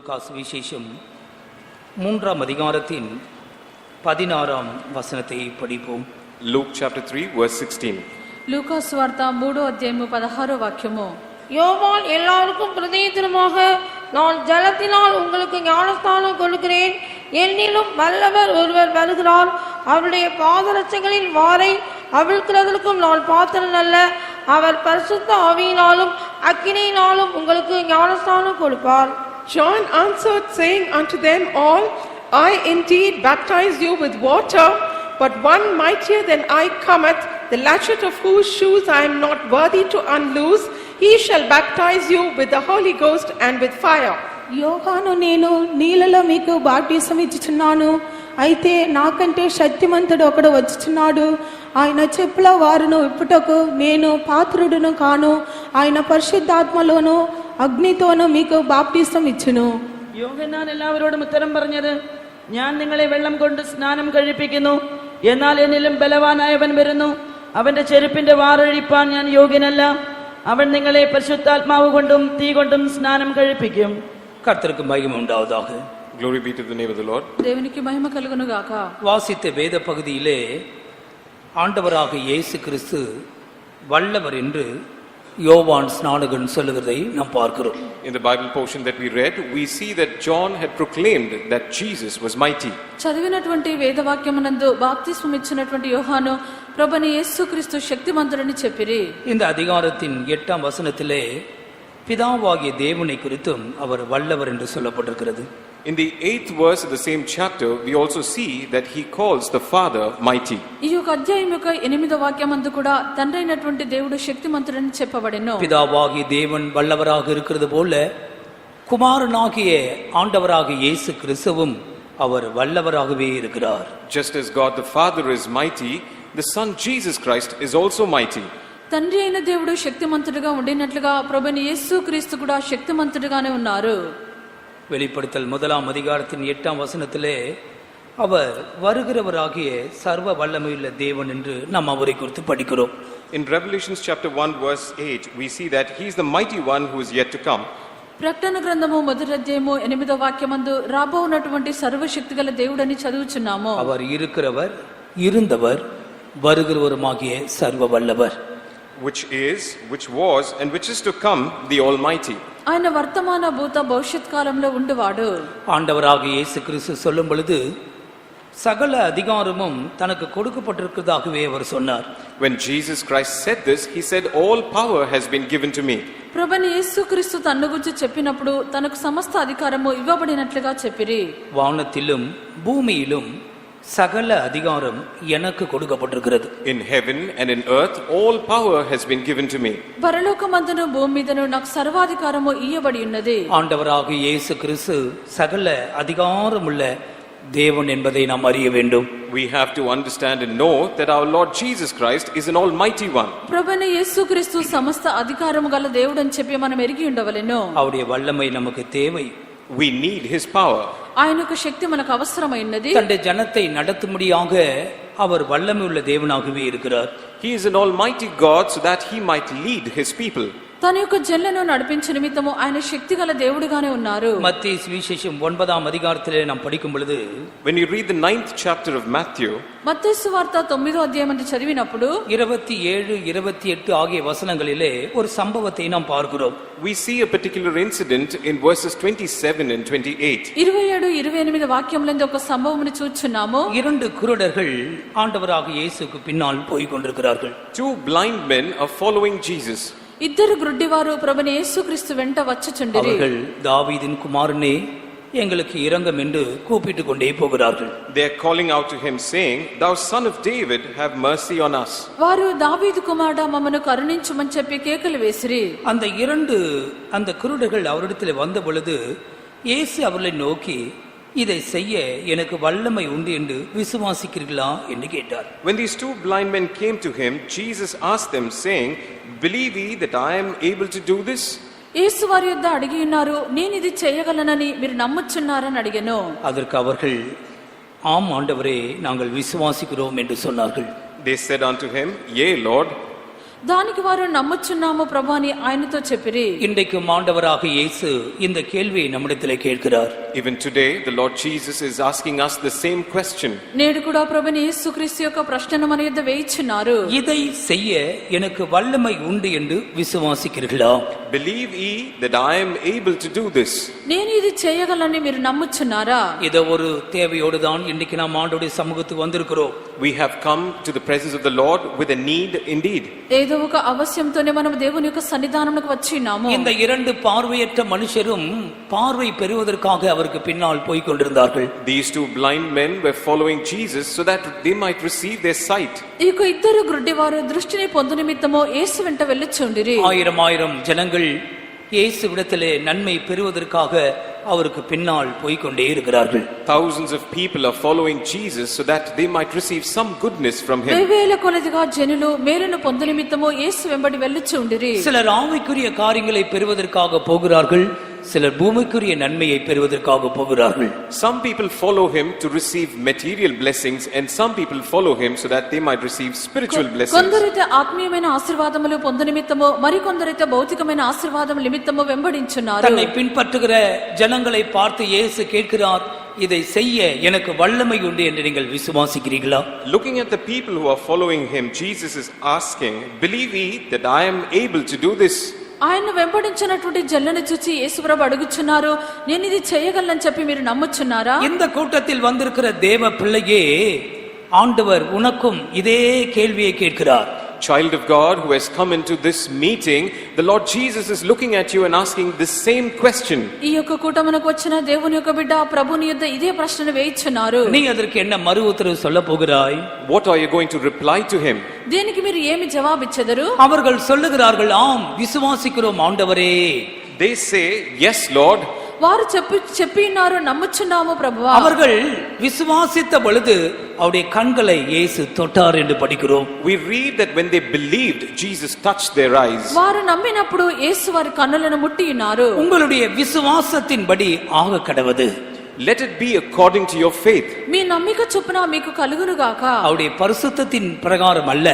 லூக்கா சுவிசேஷம் 3ஆம் அதிகாரத்தின் 16ஆம் வசனத்தை படிப்போம். Luke chapter 3 verse 16. లూకా సువార్త 3వ అధ్యాయము 16వ వాక్యము. யோவான் எல்லாருக்கும் பிரதித்திரமாக நான் ஜலத்தினால் உங்களுக்கு ஞானஸ்தானம் கொடுக்கிறேன், என்னிலும் வல்லவர் ஒருவர் வருகிறார், அவருடைய பாதரட்சைகளின் வாரை அவிழ்க்கிறதற்கும் நான் பாத்திரன் அல்ல, அவர் பரிசுத்த ஆவியினாலும் அக்கினியினாலும் உங்களுக்கு ஞானஸ்தானம் கொடுப்பார். John answered, saying unto them all, I indeed baptize you with water, but one mightier than I cometh, the latchet of whose shoes I am not worthy to unloose. He shall baptize you with the Holy Ghost and with fire. యోహాను నేను నీళ్ళలో మీకు baptism ఇచ్చుచున్నాను, అయితే నాకంటే శక్తిమంతుడు ఒకడు వచ్చుచున్నాడు, ఆయన చెప్పుల వారును ఇప్పుటకు నేను పాత్రుడును కాను, ఆయన పరిశుద్ధాత్మలోను అగ్నితోను మీకు బాప్టిజం ఇచ్చును. യോഹന്നാൻ എല്ലാവരോടും ഉത്തരം പറഞ്ഞത്, ഞാൻ നിങ്ങളെ വെള്ളം കൊണ്ട് സ്നാനം കഴിപ്പിക്കുന്നു, എന്നാൽ എന്നിലും ബലവാനായവൻ വരുന്നു, അവന്റെ ചെരുപ്പിന്റെ വാറഴിപ്പാൻ ഞാൻ യോഗ്യനല്ല, അവൻ നിങ്ങളെ പരിശുദ്ധാത്മാവ് കൊണ്ടും തീ കൊണ്ടും സ്നാനം കഴിപ്പിക്കും. கர்த்தருக்கு மகிமை உண்டாவதாக. Glory be to the name of the Lord. దేవునికి మహిమ కలుగును గాక. வாசித்த வேத பகுதியிலே ஆண்டவராக இயேசு கிறிஸ்து வல்லவர் என்று யோவான் ஸ்நானகன் சொல்லுகிறதை நாம் பார்க்கிறோம். In the Bible portion that we read, we see that John had proclaimed that Jesus was mighty. చదివినటువంటి వేదవాక్యమునందు బాప్తిస్మం ఇచ్చినటువంటి యోహాను ప్రభుని యేసుక్రీస్తు శక్తిమంతుడని చెప్పిరి. இந்த அதிகாரத்தின் 8ஆம் வசனத்திலே பிதாவாகிய தேவனை குறித்தும் அவர் வல்லவர் என்று சொல்லப்பட்டிருக்கிறது. In the 8th verse of the same chapter, we also see that he calls the Father mighty. ఈ యొక్క అధ్యాయం యొక్క 8వ వాక్యమందు కూడా తండ్రి అయినటువంటి దేవుడు శక్తిమంతుడని చెప్పబడెను. பிதாவாகிய தேவன் வல்லவராக இருக்கிறது போல குமாரனாகிய ஆண்டவராகிய இயேசு கிறிஸ்துவும் அவர் வல்லவராகவே இருக்கிறார். Just as God the Father is mighty, the Son Jesus Christ is also mighty. తండ్రి అయిన దేవుడు శక్తిమంతుడిగా ఉండినట్లుగా ప్రభుని యేసుక్రీస్తు కూడా శక్తిమంతుడిగానే ఉన్నారు. வெளிப்படுத்தல் 1ஆம் அதிகாரத்தின் 8ஆம் வசனத்திலே அவர் வருகிறவராகிய சர்வ வல்லமையுள்ள தேவன் என்று நாம் அவரை குறித்து படிக்கிறோம். In Revelation chapter 1 verse 8, we see that he is the mighty one who is yet to come. ప్రకటన గ్రంథము 1వ అధ్యాయము 8వ వాక్యమందు రాబోవునటువంటి సర్వశక్తిగల దేవుడని చదువుచున్నాము. அவர் இருக்கிறவர், இருந்தவர், வருகிறவருமாகிய சர்வ வல்லவர். Which is, which was, and which is to come, the Almighty. ఆయన వర్తమాన భూత భవిష్యత్ కాలంలో ఉండువాడు. ஆண்டவராகிய இயேசு கிறிஸ்து சொல்லும் பொழுது சகல அதிகாரமும் தனக்கு கொடுக்கப்பட்டிருக்கிறதாகவே அவர் சொன்னார். When Jesus Christ said this, he said, all power has been given to me. ప్రభుని యేసుక్రీస్తు తన్ను గురించి చెప్పినప్పుడు తనకు సమస్త అధికారము ఇవ్వబడినట్లుగా చెప్పిరి. வானத்திலும் பூமியிலும் சகல அதிகாரம் எனக்கு கொடுக்கப்பட்டிருக்கிறது. In heaven and in earth, all power has been given to me. పరలోకమందును భూమి మీదను నాకు సర్వాధికారము ఇయ్యబడి ఉన్నది. ஆண்டவராகிய இயேசு கிறிஸ்து சகல அதிகாரமுள்ள தேவன் என்பதை நாம் அறிய வேண்டும். We have to understand and know that our Lord Jesus Christ is an almighty one. ప్రభుని యేసుక్రీస్తు సమస్త అధికారము గల దేవుడు అని చెప్పి మనం ఎరిగి ఉండవలెను. அவருடைய வல்லமை நமக்கு தேவை. We need his power. ఆయనకు శక్తి మనకు అవసరమైనది. தன்னுடைய ஜனத்தை நடத்தும்படியாக அவர் வல்லமை உள்ள தேவனாகவே இருக்கிறார். He is an almighty God so that he might lead his people. తన యొక్క జనులను నడిపించే నిమిత్తము ఆయన శక్తిగల దేవుడిగానే ఉన్నారు. மத்தேயு சுவிசேஷம் 9ஆம் அதிகாரத்திலே நாம் படிக்கும் பொழுது, when you read the 9th chapter of Matthew, మత్తయి సువార్త 9వ అధ్యాయం అని చదివినప్పుడు 27, 28 ఆగియ వచనங்களிலே ஒரு சம்பவத்தை நாம் பார்க்கிறோம். we see a particular incident in verses 27 and 28. 27, 28 వాక్యములందు ఒక సంభవమును చూచున్నాము. 2 குருடர்கள் ஆண்டவராகிய இயேசுவுக்கு பின்னால் போய் கொண்டிருக்கிறார்கள். 2 blind men are following Jesus. ఇద్దరు గ్రుడ్డివారు ప్రభుని యేసుక్రీస్తు వెంట వచ్చుచుండిరి. அவர்கள் தாவீதின் குமாரனே எங்களுக்கு இரங்கம் என்று கூப்பிட்டுக் கொண்டே போகிறார்கள். They are calling out to him saying, thou son of David, have mercy on us. వారు దావీదు కుమారుడా మమ్మను కరుణించుమని చెప్పి కేకలు వేసిరి. அந்த குருடர்கள் அவரிடத்தில் வந்த பொழுது இயேசு அவர்களை நோக்கி, இதை செய்ய எனக்கு வல்லமை உண்டு என்று விசுவாசிக்கிறீர்களா என்று கேட்டார். When these 2 blind men came to him, Jesus asked them saying, believe ye that I am able to do this? యేసు వారి యొద్ద అడిగి ఉన్నారు, నేను ఇది చేయగలనని మీరు నమ్ముచున్నారని అడిగాను. அதற்கு அவர்கள், ஆம் ஆண்டவரே, நாங்கள் விசுவாசிக்கிறோம் என்று சொன்னார்கள். They said unto him, yea Lord. దానికి వారు నమ్ముచున్నాము ప్రభు అని ఆయనతో చెప్పిరి. இன்றைக்கும் ஆண்டவராக இயேசு இந்த கேள்வியை நம்மிடத்திலே கேட்கிறார். Even today, the Lord Jesus is asking us the same question. నేడు కూడా ప్రభుని యేసుక్రీస్తు యొక్క ప్రశ్నను మన యొద్ద వేయిచున్నారు. இதை செய்ய எனக்கு வல்லமை உண்டு என்று விசுவாசிக்கிறீர்களா? Believe ye that I am able to do this. నేను ఇది చేయగలని మీరు నమ్ముచున్నారా? இத ஒரு தேவையோடு தான் இன்னைக்கு நாம் ஆண்டவருடைய சமூகத்துக்கு வந்திருக்கிறோம். We have come to the presence of the Lord with a need indeed. ఏదో ఒక అవశ్యంతోనే మనం దేవుని యొక్క సన్నిధానమునకు వచ్చినాము. இந்த இரண்டு பார்வையற்ற மனுஷரும் பார்வை பெறுவதற்காக அவருக்கு பின்னால் போய் கொண்டிருந்தார்கள். These two blind men were following Jesus so that they might receive their sight. ఈ యొక్క ఇద్దరు గుడ్డివారు దృష్టిని పొందు నిమిత్తము యేసు వెంట వెళ్ళుచుండిరి. ஆயிரம் ஜனங்கள் இயேசுவிடத்திலே நன்மை பெறுவதற்காக அவருக்கு பின்னால் போய் கொண்டே இருக்கிறார்கள். Thousands of people are following Jesus so that they might receive some goodness from him. వేవేల కొలదిగా జనులు మేలును పొందు నిమిత్తము యేసు వెంబడి వెళ్ళుచుండిరి. சிலர் ஆவிக்குரிய காரியங்களை பெறுவதற்காக போகிறார்கள், சிலர் பூமிக்குரிய நன்மையை பெறுவதற்காக போகிறார்கள். Some people follow him to receive material blessings and some people follow him so that they might receive spiritual blessings. కొందరైతే ఆత్మీయమైన ఆశీర్వాదములు పొందు నిమిత్తము మరి కొందరైతే భౌతికమైన ఆశీర్వాదం నిమిత్తము వెంబడించున్నారు. தன்னை பின்பற்றுகிற ஜனங்களை பார்த்து இயேசு கேட்கிறார், இதை செய்ய எனக்கு வல்லமை உண்டு என்று நீங்கள் விசுவாசிக்கிறீர்களா? Looking at the people who are following him, Jesus is asking, believe ye that I am able to do this? ఆయన వెంబడించినటువంటి జల్లను చూచి యేసుప్రభు అడుగుచున్నారు, నేను ఇది చేయగలను చెప్పి మీరు నమ్ముచున్నారా? இந்த கூட்டத்தில் வந்திருக்கிற தேவ பிள்ளையே, ஆண்டவர் உனக்கும் இதே கேள்வியை கேட்கிறார். Child of God who has come into this meeting, the Lord Jesus is looking at you and asking this same question. ఈ యొక్క కూటమునకు వచ్చిన దేవుని యొక్క బిడ్డ ప్రభుని యొద్ద ఇదే ప్రశ్నను వేయిచున్నారు. நீ அதற்கு என்ன மறு உத்தரவு சொல்ல போகிறாய்? What are you going to reply to him? దీనికి మీరు ఏమి జవాబిచ్చెదరు? அவர்கள் சொல்லுகிறார்கள், ஆம் விசுவாசிக்கிறோம் ஆண்டவரே. They say, yes Lord. వారు చెప్పి ఉన్నారు, నమ్ముచున్నాము ప్రభువా. அவர்கள் விசுவாசித்த பொழுது அவருடைய கண்களை இயேசு தொட்டார் என்று படிக்கிறோம். We read that when they believed, Jesus touched their eyes. వారు నమ్మినప్పుడు యేసు వారి కన్నులను ముట్టి ఉన్నారు. உங்களுடைய விசுவாசத்தின்படி ஆக கடவது. Let it be according to your faith. మీ నమ్మిక చొప్పున మీకు కలుగును గాక. அவருடைய பரிசுத்தத்தின் பிரகாரம் அல்ல,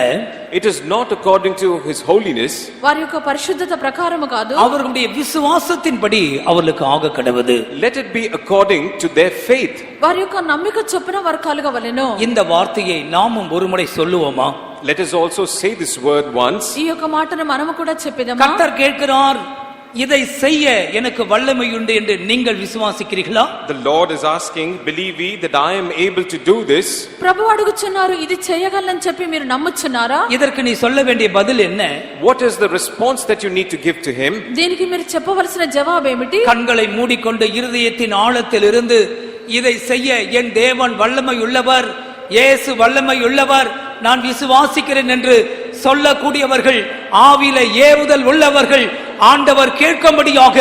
It is not according to his holiness. వారి యొక్క పరిశుద్ధత ప్రకారము కాదు, அவர்களுடைய விசுவாசத்தின்படி அவர்களுக்கு ஆக கடவது. Let it be according to their faith. వారి యొక్క నమ్మిక చొప్పున వారు కలగవలెను. இந்த வார்த்தையை நாமும் ஒருமுறை சொல்லுவோமா? Let us also say this word once. ఈ యొక్క మాటను మనము కూడా చెప్పేదమా? கர்த்தர் கேட்கிறார், இதை செய்ய எனக்கு வல்லமை உண்டு என்று நீங்கள் விசுவாசிக்கிறீர்களா? The Lord is asking, believe ye that I am able to do this? ప్రభు అడుగుచున్నారు, ఇది చేయగలని చెప్పి మీరు నమ్ముచున్నారా? இதற்கு நீ சொல்ல வேண்டிய பதில் என்ன? What is the response that you need to give to him? దీనికి మీరు చెప్పవలసిన జవాబు ఏమిటి? கண்களை மூடிக்கொண்டு இருதயத்தின் ஆழத்திலிருந்து இதை செய்ய என் தேவன் வல்லமை உள்ளவர், இயேசு வல்லமை உள்ளவர், நான் விசுவாசிக்கிறேன் என்று சொல்லக்கூடியவர்கள், ஆவியில ஏவுதல் உள்ளவர்கள், ஆண்டவர் கேட்கும்படியாக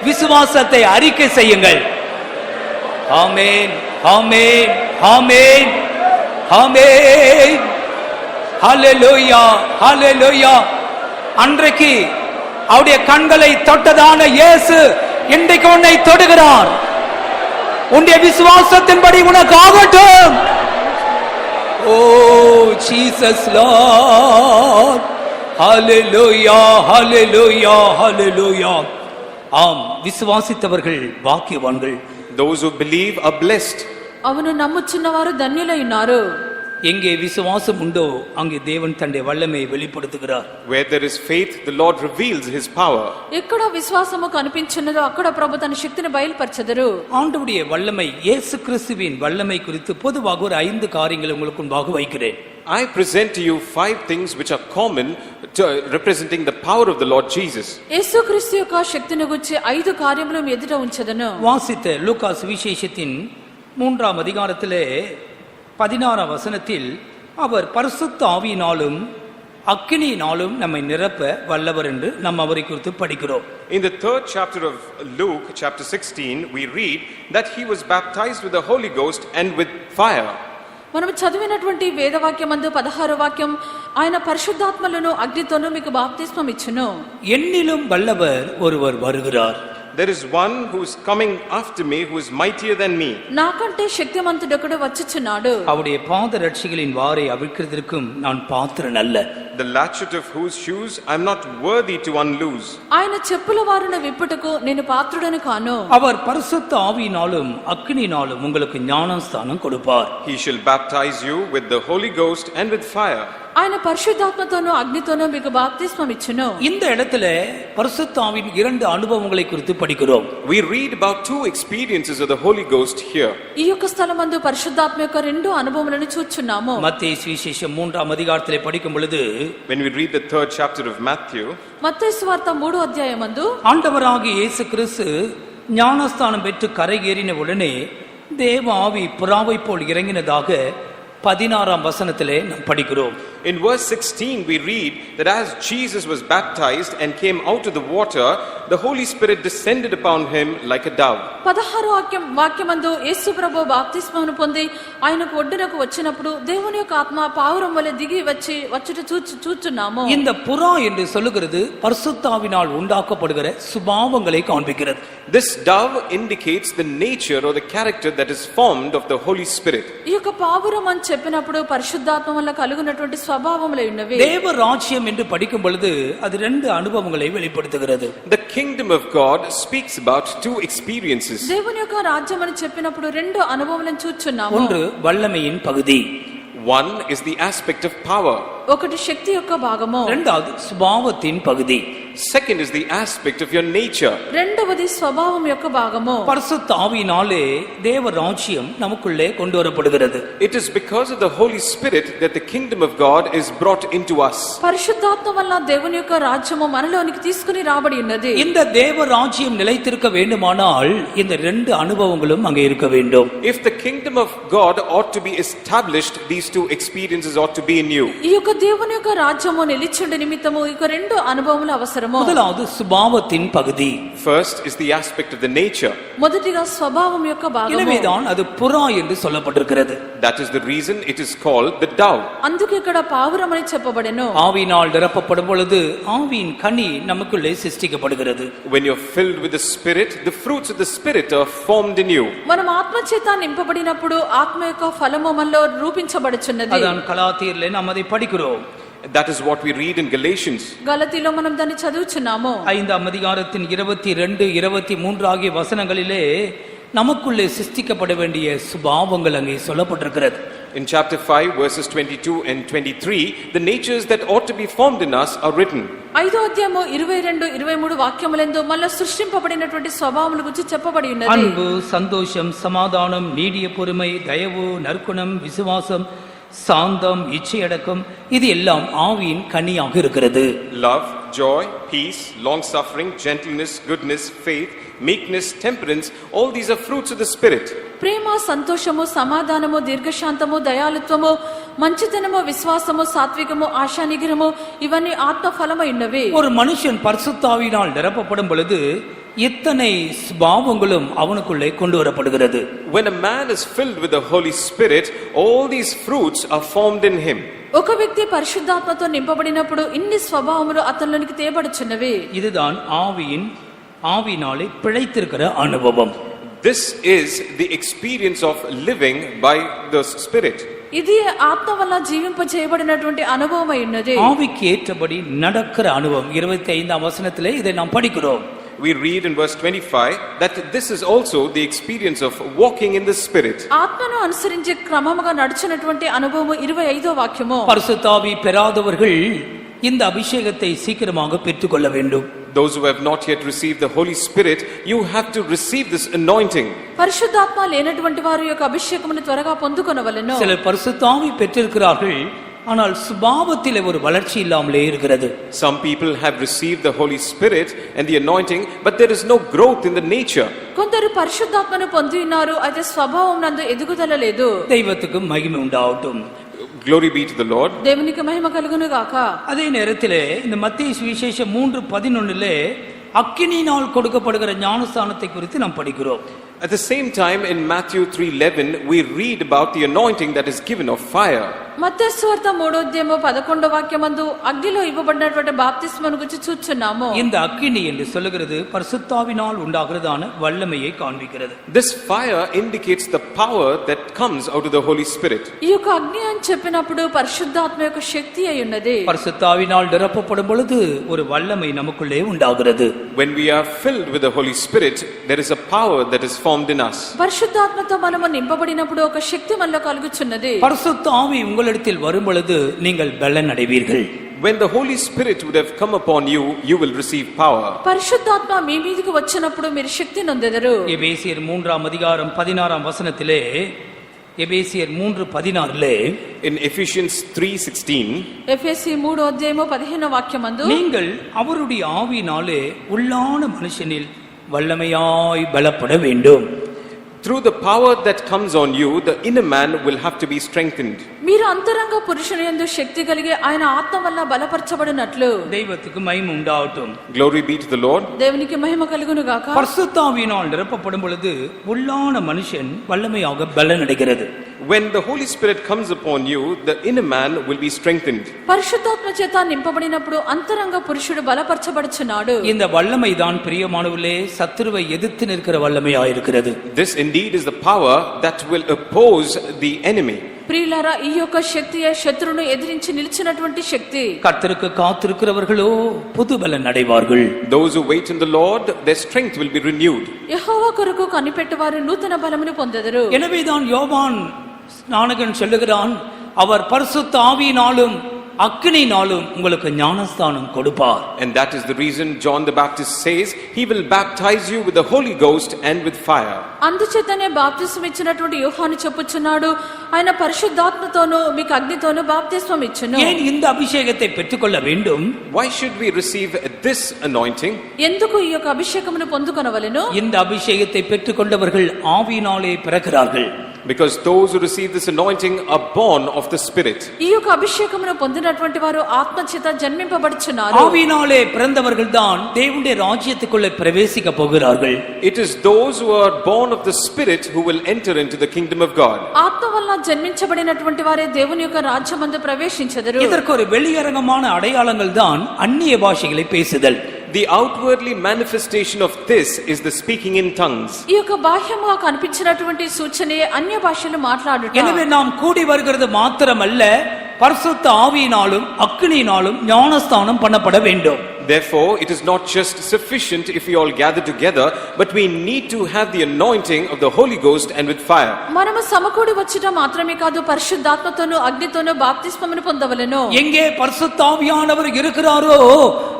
விசுவாசத்தை அறிக்கை செய்யுங்கள். ஆமென், ஆமென், ஆமென், ஆமென். ஹல்லேலூயா, ஹல்லேலூயா. அன்றைக்கு அவருடைய கண்களை தொட்டதான இயேசு இன்றைக்கு உன்னை தொடுகிறார். உன்னுடைய விசுவாசத்தின்படி உனக்கு ஆகட்டும். Oh Jesus Lord, hallelujah, hallelujah, hallelujah. ஆம், விசுவாசித்தவர்கள் பாக்கியவான்கள். Those who believe are blessed. అవును, నమ్ముచున్నవారు ధన్యులై ఉన్నారు. எங்கே விசுவாசம் உண்டோ அங்கே தேவன் தன்னுடைய வல்லமையை வெளிப்படுத்துகிறார். Where there is faith, the Lord reveals his power. ఎక్కడ విశ్వాసము కనిపించున్నదో అక్కడ ప్రభు తన శక్తిని బయలుపరచెదరు. ஆண்டவருடைய வல்லமை, இயேசு கிறிஸ்துவின் வல்லமை குறித்து பொதுவாக ஒரு 5 காரியங்களை உங்களுக்கு முன்பாக வைக்கிறேன். I present to you 5 things which are common to representing the power of the Lord Jesus. యేసుక్రీస్తు యొక్క శక్తిని గురించి 5 కార్యములు మీ ఎదుట ఉంచెదను. வாசித்த லூக்கா சுவிசேஷத்தின் 3ஆம் அதிகாரத்திலே 16ஆம் வசனத்தில் அவர் பரிசுத்த ஆவியினாலும் அக்கினியினாலும் நம்மை நிரப்ப வல்லவர் என்று நாம் அவரை குறித்து படிக்கிறோம். In the 3rd chapter of Luke, chapter 16, we read that he was baptized with the Holy Ghost and with fire. మనం చదివినటువంటి వేదవాక్యమందు 16వ వాక్యం, ఆయన పరిశుద్ధాత్మలను అగ్నితోను మీకు బాప్తిస్మం ఇచ్చును. என்னிலும் வல்லவர் ஒருவர் வருகிறார். There is one who is coming after me who is mightier than me. నాకంటే శక్తిమంతుడొకడు వచ్చుచున్నాడు. அவருடைய பாத ரட்சிகளின் வாரை அவிழ்க்கிறதற்கும் நான் பாத்திரன் அல்ல. the latchet of whose shoes I am not worthy to unloose. ఆయన చెప్పుల వారును విప్పుటకు నేను పాత్రుడను కాను. அவர் பரிசுத்த ஆவியினாலும் அக்கினியினாலும் உங்களுக்கு ஞானஸ்தானம் கொடுப்பார். He shall baptize you with the Holy Ghost and with fire. ఆయన పరిశుద్ధాత్మతోనూ అగ్నితోనూ మీకు బాప్తిస్మం ఇచ్చును. இந்த இடத்துல பரிசுத்த ஆவியின் 2 அனுபவங்களை குறித்து படிக்கிறோம். We read about 2 experiences of the Holy Ghost here. ఈ యొక్క స్థలమందు పరిశుద్ధాత్మ యొక్క 2 అనుభవములను చూచుచున్నాము. மத்தேயு சுவிசேஷம் 3ஆம் அதிகாரத்திலே படிக்கும் பொழுது When we read the 3rd chapter of Matthew, మత్తయి సువార్త 3వ అధ్యాయమందు ஆண்டவராகிய இயேசு கிறிஸ்து ஞானஸ்தானம் பெற்று கரையேறின உடனே தேவ ஆவி புறாவை போல் இறங்கினதாக 16ஆம் வசனத்திலே நாம் படிக்கிறோம். in verse 16 we read that as Jesus was baptized and came out of the water, the Holy Spirit descended upon him like a dove. 16వ వాక్యమందు యేసు ప్రభు బాప్తిస్మమును పొంది ఆయనకు ఒడ్డునకు వచ్చినప్పుడు దేవుని యొక్క ఆత్మ పావురం వలె దిగి వచ్చుట చూచున్నాము. இந்த புறா என்று சொல்லுகிறது பரிசுத்த ஆவியினால் உண்டாக்கப்படுகிற சுபாவங்களை காண்பிக்கிறது. This dove indicates the nature or the character that is formed of the Holy Spirit. ఈ యొక్క పావురం అని చెప్పినప్పుడు పరిశుద్ధాత్మ వల్ల కలుగునటువంటి స్వభావములై ఉన్నవి. தேவ ராஜ்யம் என்று படிக்கும் பொழுது அது 2 அனுபவங்களை வெளிப்படுத்துகிறது. The kingdom of God speaks about 2 experiences. దేవుని యొక్క రాజ్యం అని చెప్పినప్పుడు 2 అనుభవములను చూచున్నాము. ஒன்று வல்லமையின் பகுதி. One is the aspect of power. ఒకటి శక్తి యొక్క భాగము. இரண்டாவது சுபாவத்தின் பகுதி. Second is the aspect of your nature. రెండవది స్వభావం యొక్క భాగము. பரிசுத்த ஆவியினாலே தேவ ராஜ்யம் நமக்குள்ளே கொண்டு வரப்படுகிறது. It is because of the Holy Spirit that the kingdom of God is brought into us. పరిశుద్ధాత్మ వల్ల దేవుని యొక్క రాజ్యము మనలోనికి తీసుకుని రాబడి ఉన్నది. இந்த தேவ ராஜ்யம் நிலைத்திருக்க வேண்டுமானால் இந்த 2 அனுபவங்களும் அங்கே இருக்க வேண்டும். If the kingdom of God ought to be established, these 2 experiences ought to be in you. ఈ యొక్క దేవుని యొక్క రాజ్యము నిలిచుండే నిమిత్తము ఈ 2 అనుభవములు అవసరము. முதலாவது சுபாவத்தின் பகுதி. First is the aspect of the nature. మొదటిగా స్వభావం యొక్క భాగము. எனவேதான் அது புறா என்று சொல்லப்பட்டிருக்கிறது. That is the reason it is called the dove. అందుకే ఇక్కడ పావురం అని చెప్పబడెను. ஆவியினால் நிரப்பப்படும் பொழுது ஆவியின் கனி நமக்குள்ளே சிருஷ்டிக்கப்படுகிறது. When you're filled with the Spirit, the fruits of the Spirit are formed in you. మనం ఆత్మ చేత నింపబడినప్పుడు ఆత్మ యొక్క ఫలము మనలో రూపించబడుచున్నది. அதான் கலாத்தியரிலே நாம் அதை படிக்கிறோம். That is what we read in Galatians. గలతీలో మనం దాన్ని చదువుచున్నాము. 5ஆம் அதிகாரத்தின் 22, 23 ஆகிய வசனங்களிலே நமக்குள்ளே சிருஷ்டிக்கப்பட வேண்டிய சுபாவங்கள் அங்கே சொல்லப்பட்டிருக்கிறது. In chapter 5 verses 22 and 23, the natures that ought to be formed in us are written. 5వ అధ్యాయము 22, 23 వాక్యములందు మళ్ళీ సృష్టింపబడినటువంటి స్వభావముల గురించి చెప్పబడి ఉన్నది. அன்பு, சந்தோஷம், சமாதானம், நீடிய பொறுமை, தயவு, நற்குணம், விசுவாசம், சாந்தம், இச்சையடக்கம், இது எல்லாம் ஆவியின் கனியாக இருக்கிறது. Love, joy, peace, long suffering, gentleness, goodness, faith, meekness, temperance, all these are fruits of the Spirit. ప్రేమ, సంతోషము, సమాధానము, దీర్ఘశాంతము, దయాళుత్వము, మంచితనము, విశ్వాసము, సాత్వికము, ఆశానిగ్రహము, ఇవన్నీ ఆత్మ ఫలమై ఉన్నవి. ஒரு மனுஷன் பரிசுத்த ஆவியினால் நிரப்பப்படும் பொழுது இத்தனை சுபாவங்களும் அவனுக்குள்ளே கொண்டு வரப்படுகிறது. When a man is filled with the Holy Spirit, all these fruits are formed in him. ఒక వ్యక్తి పరిశుద్ధాత్మతో నింపబడినప్పుడు ఇన్ని స్వభావములు అతనిలోనికి తేబడుచున్నవి. இதுதான் ஆவியினாலே பிழைத்திருக்கிற அனுபவம். This is the experience of living by the Spirit. ఇది ఆత్మ వల్ల జీవింప చేయబడినటువంటి అనుభవమై ఉన్నది. ஆவிக்கு ஏற்றபடி நடக்கிற அனுபவம். 25ஆம் வசனத்திலே இதை நாம் படிக்கிறோம். We read in verse 25 that this is also the experience of walking in the Spirit. ఆత్మను అనుసరించే క్రమముగా నడుచునటువంటి అనుభవము 25వ వాక్యము. பரிசுத்த ஆவி பெறாதவர்கள் இந்த அபிஷேகத்தை சீக்கிரமாக பெற்றுக்கொள்ள வேண்டும். Those who have not yet received the Holy Spirit, you have to receive this anointing. పరిశుద్ధాత్మ లేనటువంటి వారు యొక్క అభిషేకమును త్వరగా పొందుకొనవలెను. சிலர் பரிசுத்த ஆவி பெற்றிருக்கிறார்கள், ஆனால் சுபாவத்திலே ஒரு வளர்ச்சி இல்லாமலே இருக்கிறது. Some people have received the Holy Spirit and the anointing, but there is no growth in the nature. కొందరు పరిశుద్ధాత్మను పొంది ఉన్నారు, అయితే స్వభావం నందు ఎదుగుదల లేదు. தெய்வத்துக்கு மகிமை உண்டாகட்டும். Glory be to the Lord. దేవునికి మహిమ కలుగును గాక. அதே நேரத்திலே இந்த மத்தேயு சுவிசேஷம் 3:11 அக்கினியினால் கொடுக்கப்படுகிற ஞானஸ்தானத்தை குறித்து நாம் படிக்கிறோம். At the same time, in Matthew 3:11, we read about the anointing that is given of fire. మత్తయి సువార్త 3:11 వాక్యమందు అగ్నిలో ఇవ్వబడినటువంటి బాప్తిస్మను గురించి చూచున్నాము. இந்த అగ్ని என்று சொல்லுகிறது பரிசுத்தாவினால் உண்டாகிறதான வல்லமையை காண்பிக்கிறது. This fire indicates the power that comes out of the Holy Spirit. ఈ యొక్క అగ్ని అని చెప్పినప్పుడు పరిశుద్ధాత్మ యొక్క శక్తి అయి ఉన్నది. பரிசுத்தாவினால் நிரப்பப்படும் பொழுது ஒரு வல்லமை நமக்குள்ளே உண்டாகிறது. When we are filled with the Holy Spirit, there is a power that is formed in us. పరిశుద్ధాత్మతో మనము నింపబడినప్పుడు ఒక శక్తి మనలో కలుగుచున్నది. பரிசுத்த ஆவி உங்களிடத்தில் வரும் பொழுது நீங்கள் பலன் அடைவீர்கள். When the Holy Spirit would have come upon you, you will receive power. పరిశుద్ధాత్మ మీ మీదకి వచ్చినప్పుడు మీరు శక్తి నొందెదరు. எபேசியர் 3:16 எபேசியர் 3:16 In Ephesians 3:16, ఎఫెసీ 3:15 వాక్యమందు நீங்கள் அவருடைய ஆவியினாலே உள்ளான மனுஷனில் வல்லமையாய் பலப்பட வேண்டும். through the power that comes on you, the inner man will have to be strengthened. మీరు అంతరంగ పురుషునియందు శక్తి కలిగి ఆయన ఆత్మ వల్ల బలపరచబడినట్లు தெய்வத்துக்கு மகிமை உண்டாகட்டும். Glory be to the Lord. దేవునికి మహిమ కలుగును గాక. பரிசுத்த ஆவியினால் நிரப்பப்படும் பொழுது உள்ளான மனுஷன் வல்லமையாக பலன் அடைகிறது. When the Holy Spirit comes upon you, the inner man will be strengthened. పరిశుద్ధాత్మ చేత నింపబడినప్పుడు అంతరంగ పురుషుడు బలపరచబడుచున్నాడు. இந்த வல்லமை தான் பிரியமானவர்களே சத்துருவை எதிர்த்து நிற்கிற வல்லமையாக இருக்கிறது. This indeed is the power that will oppose the enemy. ప్రియులారా, ఈ యొక్క శక్తియే శత్రువును ఎదిరించి నిలిచినటువంటి శక్తి. கர்த்தருக்கு காத்திருக்கிறவர்களோ புது பலன் அடைவார்கள். Those who wait in the Lord, their strength will be renewed. యెహోవా కొరకు కనిపెట్టువారు నూతన బలమును పొందెదరు. எனவேதான் யோவான் ஸ்நானகன் சொல்லுகிறான், அவர் பரிசுத்த ஆவியினாலும் அக்கினியினாலும் உங்களுக்கு ஞானஸ்தானம் கொடுப்பார். And that is the reason John the Baptist says, he will baptize you with the Holy Ghost and with fire. అందుచేతనే బాప్తిస్మం ఇచ్చినటువంటి యోహాను చెప్పుచున్నాడు, ఆయన పరిశుద్ధాత్మతోను మీకు అగ్నితోను బాప్తిస్మం ఇచ్చును. ஏன் இந்த அபிஷேகத்தை பெற்றுக்கொள்ள வேண்டும்? Why should we receive this anointing? ఎందుకు ఈ యొక్క అభిషేకమును పొందుకొనవలెను? இந்த அபிஷேகத்தை பெற்றுக்கொண்டவர்கள் ஆவியினாலே பிறக்கிறார்கள். Because those who receive this anointing are born of the Spirit. ఈ యొక్క అభిషేకమును పొందినటువంటి వారు ఆత్మ చేత జన్మింపబడుచున్నారు. ஆவியினாலே பிறந்தவர்கள் தான் தேவனுடைய ராஜ்யத்துக்குள்ளே பிரவேசிக்க போகிறார்கள். It is those who are born of the Spirit who will enter into the kingdom of God. ఆత్మ వల్ల జన్మించబడినటువంటి వారే దేవుని యొక్క రాజ్యమందు ప్రవేశించెదరు. இதற்கு ஒரு வெளியரங்கமான அடையாளங்கள் தான் அந்நிய பாஷைகளை பேசுதல். The outwardly manifestation of this is the speaking in tongues. ఈ యొక్క బాహ్యముగా కనిపించినటువంటి సూచనే అన్య భాషలు మాట్లాడుట. எனவே நாம் கூடி வருகிறது மாத்திரமல்ல, பரிசுத்த ஆவியினாலும் அக்கினியினாலும் ஞானஸ்தானம் பண்ணப்பட வேண்டும். Therefore, it is not just sufficient if we all gather together, but we need to have the anointing of the Holy Ghost and with fire. మనము సమకూడి వచ్చుట మాత్రమే కాదు, పరిశుద్ధాత్మతోను అగ్నితోను బాప్తిస్మమును పొందవలెను. எங்கே பரிசுத்த ஆவியானவர் இருக்கிறாரோ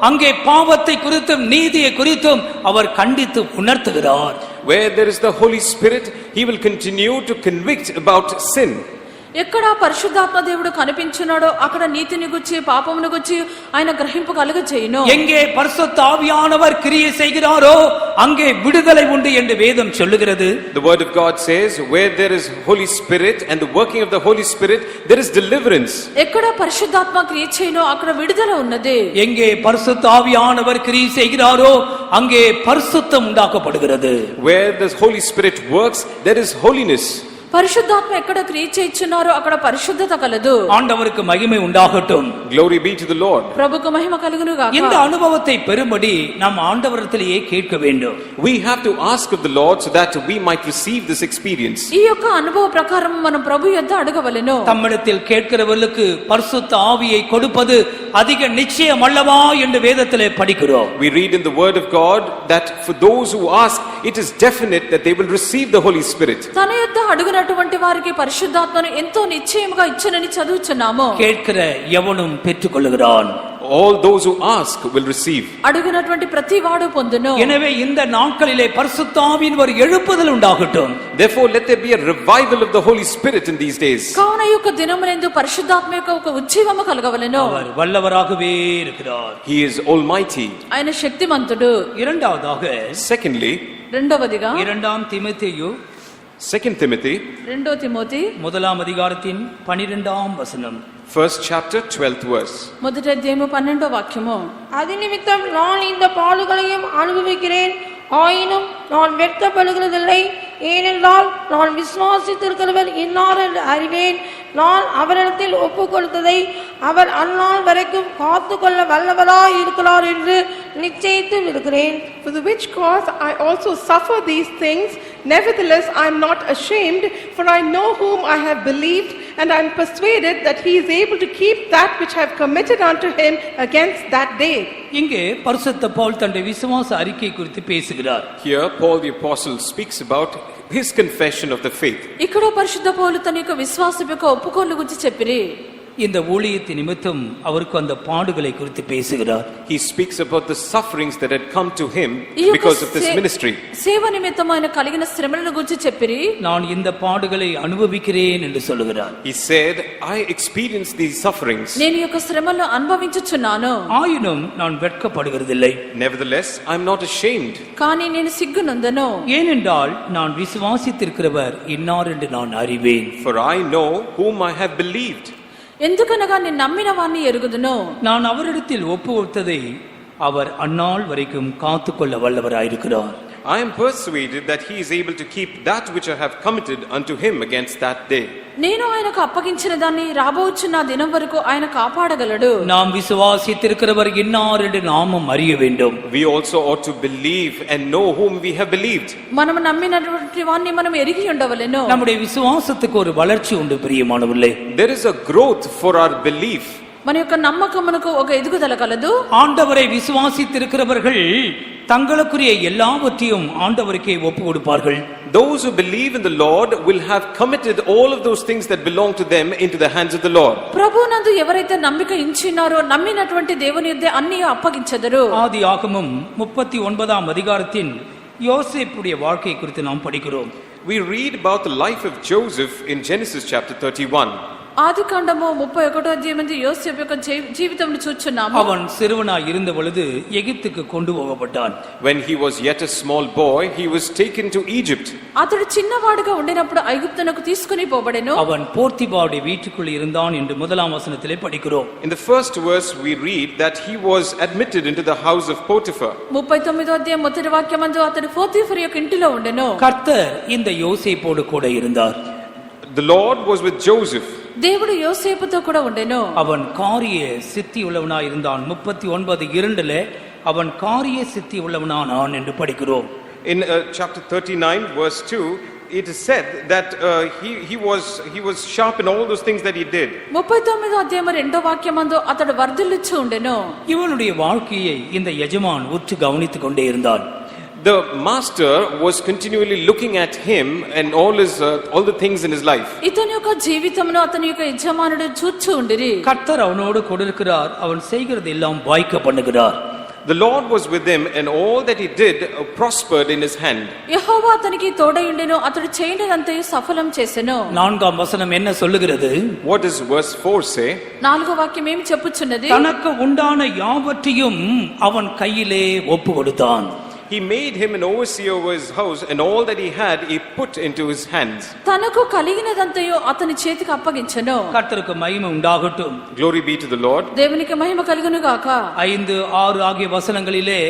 அங்கே பாவத்தை குறித்தும் நீதியை குறித்தும் அவர் கண்டித்து உணர்த்துகிறார். Where there is the Holy Spirit, he will continue to convict about sin. ఎక్కడ పరిశుద్ధాత్మ దేవుడు కనిపించున్నాడో అక్కడ నీతిని గురించి పాపమును గురించి ఆయన గ్రహింపు కలుగజేయును. எங்கே பரிசுத்த ஆவியானவர் கிரியை செய்கிறாரோ அங்கே விடுதலை உண்டு என்று வேதம் சொல்லுகிறது. The word of God says, where there is Holy Spirit and the working of the Holy Spirit, there is deliverance. ఎక్కడ పరిశుద్ధాత్మ క్రియ చేయునో అక్కడ విడుదల ఉన్నది. எங்கே பரிசுத்த ஆவியானவர் கிரியை செய்கிறாரோ அங்கே பரிசுத்தம் உண்டாக்கப்படுகிறது. Where the Holy Spirit works, there is holiness. పరిశుద్ధాత్మ ఎక్కడ క్రియ చేయుచున్నారో అక్కడ పరిశుద్ధత కలదు. ஆண்டவருக்கு மகிமை உண்டாகட்டும். Glory be to the Lord. ప్రభుకు మహిమ కలుగును గాక. இந்த அனுபவத்தை பெறும்படி நாம் ஆண்டவரிடத்திலேயே கேட்க வேண்டும். We have to ask of the Lord so that we might receive this experience. ఈ యొక్క అనుభవ ప్రకారం మనం ప్రభు యొద్ద అడగవలెను. தம்மிடத்தில் கேட்கிறவர்களுக்கு பரிசுத்த ஆவியை கொடுப்பது அதிக நிச்சயம் அல்லவா என்று வேதத்திலே படிக்கிறோம். We read in the word of God that for those who ask, it is definite that they will receive the Holy Spirit. తన యొద్ద అడుగునటువంటి వారికి పరిశుద్ధాత్మను ఎంతో నిశ్చయముగా ఇచ్చునని చదువుచున్నాము. கேட்கிற எவனும் பெற்றுக்கொள்கிறான். All those who ask will receive. అడుగునటువంటి ప్రతి వాడు పొందును. எனவே இந்த நாட்களிலே பரிசுத்த ஆவியின் ஒரு எழுப்புதல் உண்டாகட்டும். Therefore, let there be a revival of the Holy Spirit in these days. కావున ఈ యొక్క దినములందు పరిశుద్ధాత్మ యొక్క ఒక ఉజ్జీవము కలగవలెను. அவர் வல்லவராகவே இருக்கிறார். He is almighty. ఆయన శక్తిమంతుడు. இரண்டாவதாக Secondly, రెండవదిగా 2 தீமோத்தேயு 2 Timothy, 2 తిమోతి 1 அதிகாரத்தின் 12 வசனம். first chapter, 12th verse. మొదటి అధ్యాయము 12వ వాక్యము. அது நிமித்தம் நான் இந்த பாடுகளையும் அனுபவிக்கிறேன், ஆயினும் நான் வெட்கப்படுகிறதில்லை. ஏனென்றால் நான் விசுவாசித்திருக்கிறவர் இன்னார் என்று அறிவேன். நான் அவரிடத்தில் ஒப்பு கொடுத்ததை அவர் அந்நாள் வரைக்கும் காத்து கொள்ள வல்லவராய் இருக்கிறார் என்று நிச்சயித்து இருக்கிறேன். For the which cause I also suffer these things, nevertheless I am not ashamed, for I know whom I have believed, and I am persuaded that he is able to keep that which I have committed unto him against that day. இங்கே பரிசுத்த பவுல் தன்னுடைய விசுவாச அறிக்கை குறித்து பேசுகிறார். Here, Paul the Apostle speaks about his confession of the faith. ఇక్కడ పరిశుద్ధ పౌలు తన యొక్క విశ్వాసం యొక్క ఒప్పుకోలు గురించి చెప్పిరి. இந்த ஊழியத்தின் நிமித்தம் அவருக்கு அந்த பாடுகளை குறித்து பேசுகிறார். He speaks about the sufferings that had come to him ఈ యొక్క because of this ministry. సేవ నిమిత్తం ఆయన కలిగిన శ్రమలను గురించి చెప్పిరి. நான் இந்த பாடுகளை அனுபவிக்கிறேன் என்று சொல்லுகிறார். He said, I experienced these sufferings. నేను ఈ యొక్క శ్రమలను అనుభవించుచున్నాను. ஆயினும் நான் வெட்கப்படுகிறதில்லை. Nevertheless, I am not ashamed. కానీ నేను సిగ్గునందను. ஏனென்றால் நான் விசுவாசித்திருக்கிறவர் இன்னார் என்று நான் அறிவேன். For I know whom I have believed. ఎందుకనగా నేను నమ్మిన వాణ్ణి ఎరుగుదును. நான் அவரிடத்தில் ஒப்பு கொடுத்ததை அவர் அந்நாள் வரைக்கும் காத்துக்கொள்ள வல்லவராயிருக்கிறார். I am persuaded that he is able to keep that which I have committed unto him against that day. నేను ఆయనకు అప్పగించిన దాన్ని రాబోచున్న దినం వరకు ఆయన కాపాడగలడు. நாம் விசுவாசித்திருக்கிறவர் இன்னார் என்று நாமும் அறிய வேண்டும். We also ought to believe and know whom we have believed. మనం నమ్మినటువంటి వాణ్ణి మనం ఎరిగి ఉండవలెను. நம்முடைய விசுவாசத்துக்கு ஒரு வளர்ச்சி உண்டு பிரியமானவர்களே. There is a growth for our belief. మన యొక్క నమ్మకమునకు ఒక ఎదుగుదల కలదు. ஆண்டவரை விசுவாசித்திருக்கிறவர்கள் தங்களுக்குரிய எல்லாவற்றையும் ஆண்டவருக்கே ஒப்பு கொடுப்பார்கள். Those who believe in the Lord will have committed all of those things that belong to them into the hands of the Lord. ప్రభునందు ఎవరైతే నమ్మిక ఉంచినారో నమ్మినటువంటి దేవుని యొద్ద అన్ని అప్పగించెదరు. ஆதியாகமம் 39ஆம் அதிகாரத்தின் யோசேப்புடைய வாழ்க்கை குறித்து நாம் படிக்கிறோம். We read about the life of Joseph in Genesis chapter 31. ఆదికాండము 31వ అధ్యాయమందు యోసేపు యొక్క జీవితంను చూచున్నాము. அவன் சிறுவனாய் இருந்த பொழுது எகிப்துக்கு கொண்டு போகப்பட்டான். When he was yet a small boy, he was taken to Egypt. అతడు చిన్నవాడుగా ఉండినప్పుడు ఐగుప్తునకు తీసుకుని పోబడెను. அவன் போர்த்திபாவுடைய வீட்டுக்குள் இருந்தான் என்று முதலாம் வசனத்திலே படிக்கிறோம். In the first verse we read that he was admitted into the house of Potiphar. 39వ అధ్యాయం మొదటి వాక్యమందు అతడు పోతీఫరు యొక్క ఇంటిలో ఉండెను. கர்த்தர் இந்த யோசேப்போடு கூட இருந்தார். The Lord was with Joseph. దేవుడు యోసేపుతో కూడా ఉండెను. அவன் காரிய சித்தி உள்ளவனாய் இருந்தான். 39:2 அவன் காரிய சித்தி உள்ளவனானான் என்று படிக்கிறோம். In chapter 39 verse 2 it is said that he was sharp in all those things that he did. 39వ అధ్యాయం 2వ వాక్యమందు అతడు వర్ధిల్లుచు ఉండెను. இவனுடைய வாழ்க்கையை இந்த எஜமான் உற்று கவனித்துக் கொண்டே இருந்தான். The master was continually looking at him and all the things in his life. ఇతని యొక్క జీవితమును అతని యొక్క యజమానుడు చూచు ఉండిరి. கர்த்தர் அவனோடு கூட இருக்கிறார். அவன் செய்கிறது எல்லாம் வாய்க்க பண்ணுகிறார். The Lord was with him and all that he did prospered in his hand. యెహోవా అతనికి తోడై ఉండెను. అతడు చేయనిదంతయు సఫలం చేసెను. 4ஆம் வசனம் என்ன சொல்லுகிறது? What does verse 4 say? 4వ వాక్యం ఏమి చెప్పుచున్నది? தனக்கு உண்டான யாவற்றையும் அவன் கையிலே ஒப்பு கொடுத்தான். He made him an overseer over his house and all that he had he put into his hands. తనకు కలిగినదంతయు అతని చేతికి అప్పగించెను. கர்த்தருக்கு மகிமை உண்டாகட்டும். Glory be to the Lord. దేవునికి మహిమ కలుగును గాక. 5, 6 ஆகிய வசனங்களிலே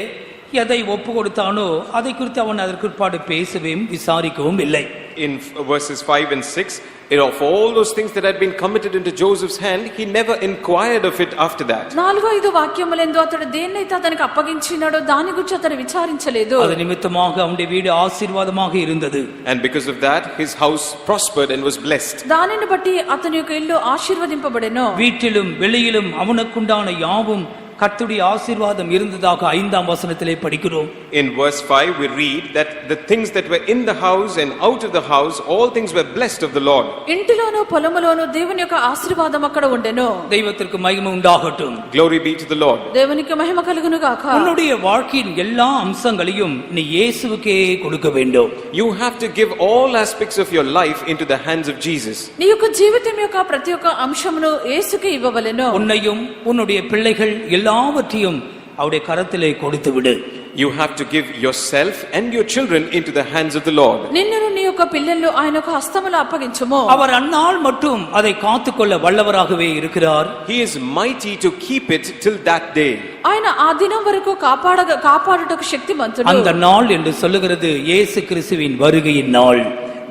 எதை ஒப்பு கொடுத்தானோ அதை குறித்து அவன் அதற்கு பிற்பாடு பேசவும் விசாரிக்கவும் இல்லை. In verses 5 and 6, of all those things that had been committed into Joseph's hand, he never inquired of it after that. 4-5 వాక్యములందు అతడు దేన్నైతే అతనికి అప్పగించినాడో దాని గురించి అతడు విచారించలేదు. அது நிமித்தமாக அவனுடைய வீடு ஆசீர்வாదமாக இருந்தது. And because of that, his house prospered and was blessed. దానిని బట్టి అతని యొక్క ఇల్లు ఆశీర్వదింపబడెను. வீட்டிலும் வெளியிலும் அவனுக்குண்டான யாவும் கர்த்தருடைய ஆசீர்வாதம் இருந்ததாக 5ஆம் வசனத்திலே படிக்கிறோம். In verse 5 we read that the things that were in the house and out of the house, all things were blessed of the Lord. ఇంటిలోను పొలములోను దేవుని యొక్క ఆశీర్వాదం అక్కడ ఉండెను. தெய்வத்திற்கு மகிமை உண்டாகட்டும். Glory be to the Lord. దేవునికి మహిమ కలుగును గాక. உன்னுடைய வாழ்க்கையின் எல்லா அம்சங்களையும் நீ இயேசுவுக்கே கொடுக்க வேண்டும். You have to give all aspects of your life into the hands of Jesus. నీ యొక్క జీవితం యొక్క ప్రతి ఒక్క అంశమును యేసుకే ఇవ్వవలెను. உன்னையும் உன்னுடைய பிள்ளைகள் எல்லாவற்றையும் அவருடைய கரத்திலே கொடுத்து விடு. You have to give yourself and your children into the hands of the Lord. నిన్నును నీ యొక్క పిల్లలు ఆయన యొక్క హస్తములో అప్పగించుము. அவர் அந்நாள் மட்டும் அதை காத்துக்கொள்ள வல்லவராகவே இருக்கிறார். He is mighty to keep it till that day. ఆయన ఆ దినం వరకు కాపాడుటకు శక్తిమంతుడు. அந்த நாள் என்று சொல்லுகிறது இயேசு கிறிஸ்துவின் வருகையின் நாள்.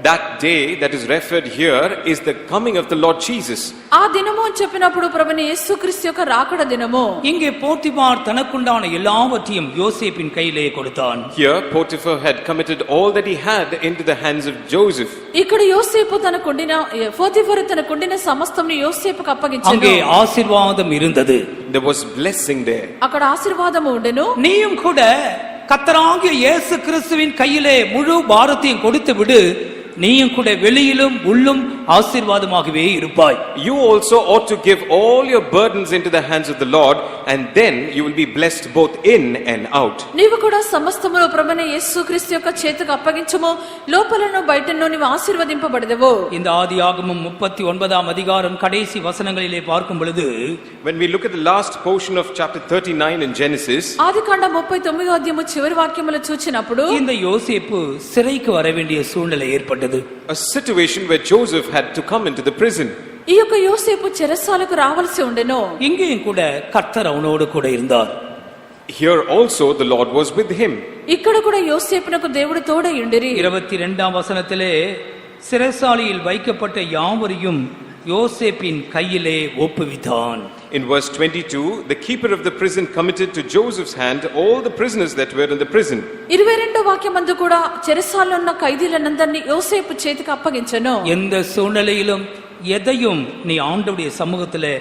That day that is referred here is the coming of the Lord Jesus. ఆ దినము అని చెప్పినప్పుడు ప్రభువైన యేసుక్రీస్తు యొక్క రాకడ దినము. இங்கே போத்திபார் தனக்குண்டான எல்லாவற்றையும் யோசேப்பின் கையிலே கொடுத்தான். Here Potiphar had committed all that he had into the hands of Joseph. ఇక్కడ యోసేపు పోతిఫరు తనకుండిన సమస్తమును యోసేపుకు అప్పగించెను. அங்கே ஆசீர்வாதம் இருந்தது. There was blessing there. అక్కడ ఆశీర్వాదము ఉండెను. நீயும் கூட கர்த்தராகிய இயேசு கிறிஸ்துவின் கையிலே முழு பாரத்தையும் கொடுத்து விடு, நீயும் கூட வெளியிலும் உள்ளும் ஆசீர்வாதமாகவே இருப்பாய். You also ought to give all your burdens into the hands of the Lord, and then you will be blessed both in and out. నీవు కూడా సమస్తమును ప్రభువైన యేసుక్రీస్తు యొక్క చేతికి అప్పగించుము, లోపలను బయటను నీవు ఆశీర్వదింపబడదవు. இந்த ஆதியாகமம் 39ஆம் அதிகாரம் கடைசி வசனங்களிலே பார்க்கும் பொழுது, When we look at the last portion of chapter 39 in Genesis, ఆదికాండ 39వ అధ్యాయము చివరి వాక్యములు చూచినప్పుడు இந்த யோசேப்பு சிறைக்கு வர வேண்டிய சூழ்நிலை ஏற்பட்டது. a situation where Joseph had to come into the prison. ఈ యొక్క యోసేపు చెరసాలకు రావాల్సి ఉండెను. இங்கேயும் கூட கர்த்தர் அவனோடு கூட இருந்தார். Here also the Lord was with him. ఇక్కడ కూడా యోసేపునకు దేవుడు తోడై ఉండిరి. 22ஆம் வசனத்திலே சிறைசாலையில் வைக்கப்பட்ட யாவரையும் யோசேப்பின் கையிலே ஒப்புவித்தான். In verse 22, the keeper of the prison committed to Joseph's hand all the prisoners that were in the prison. 22వ వాక్యమందు కూడా చెరసాలలో ఉన్న ఖైదీలందరినీ యోసేపు చేతికి అప్పగించెను. எந்த சூழ்நிலையிலும் எதையும் நீ ஆண்டவருடைய சமூகத்திலே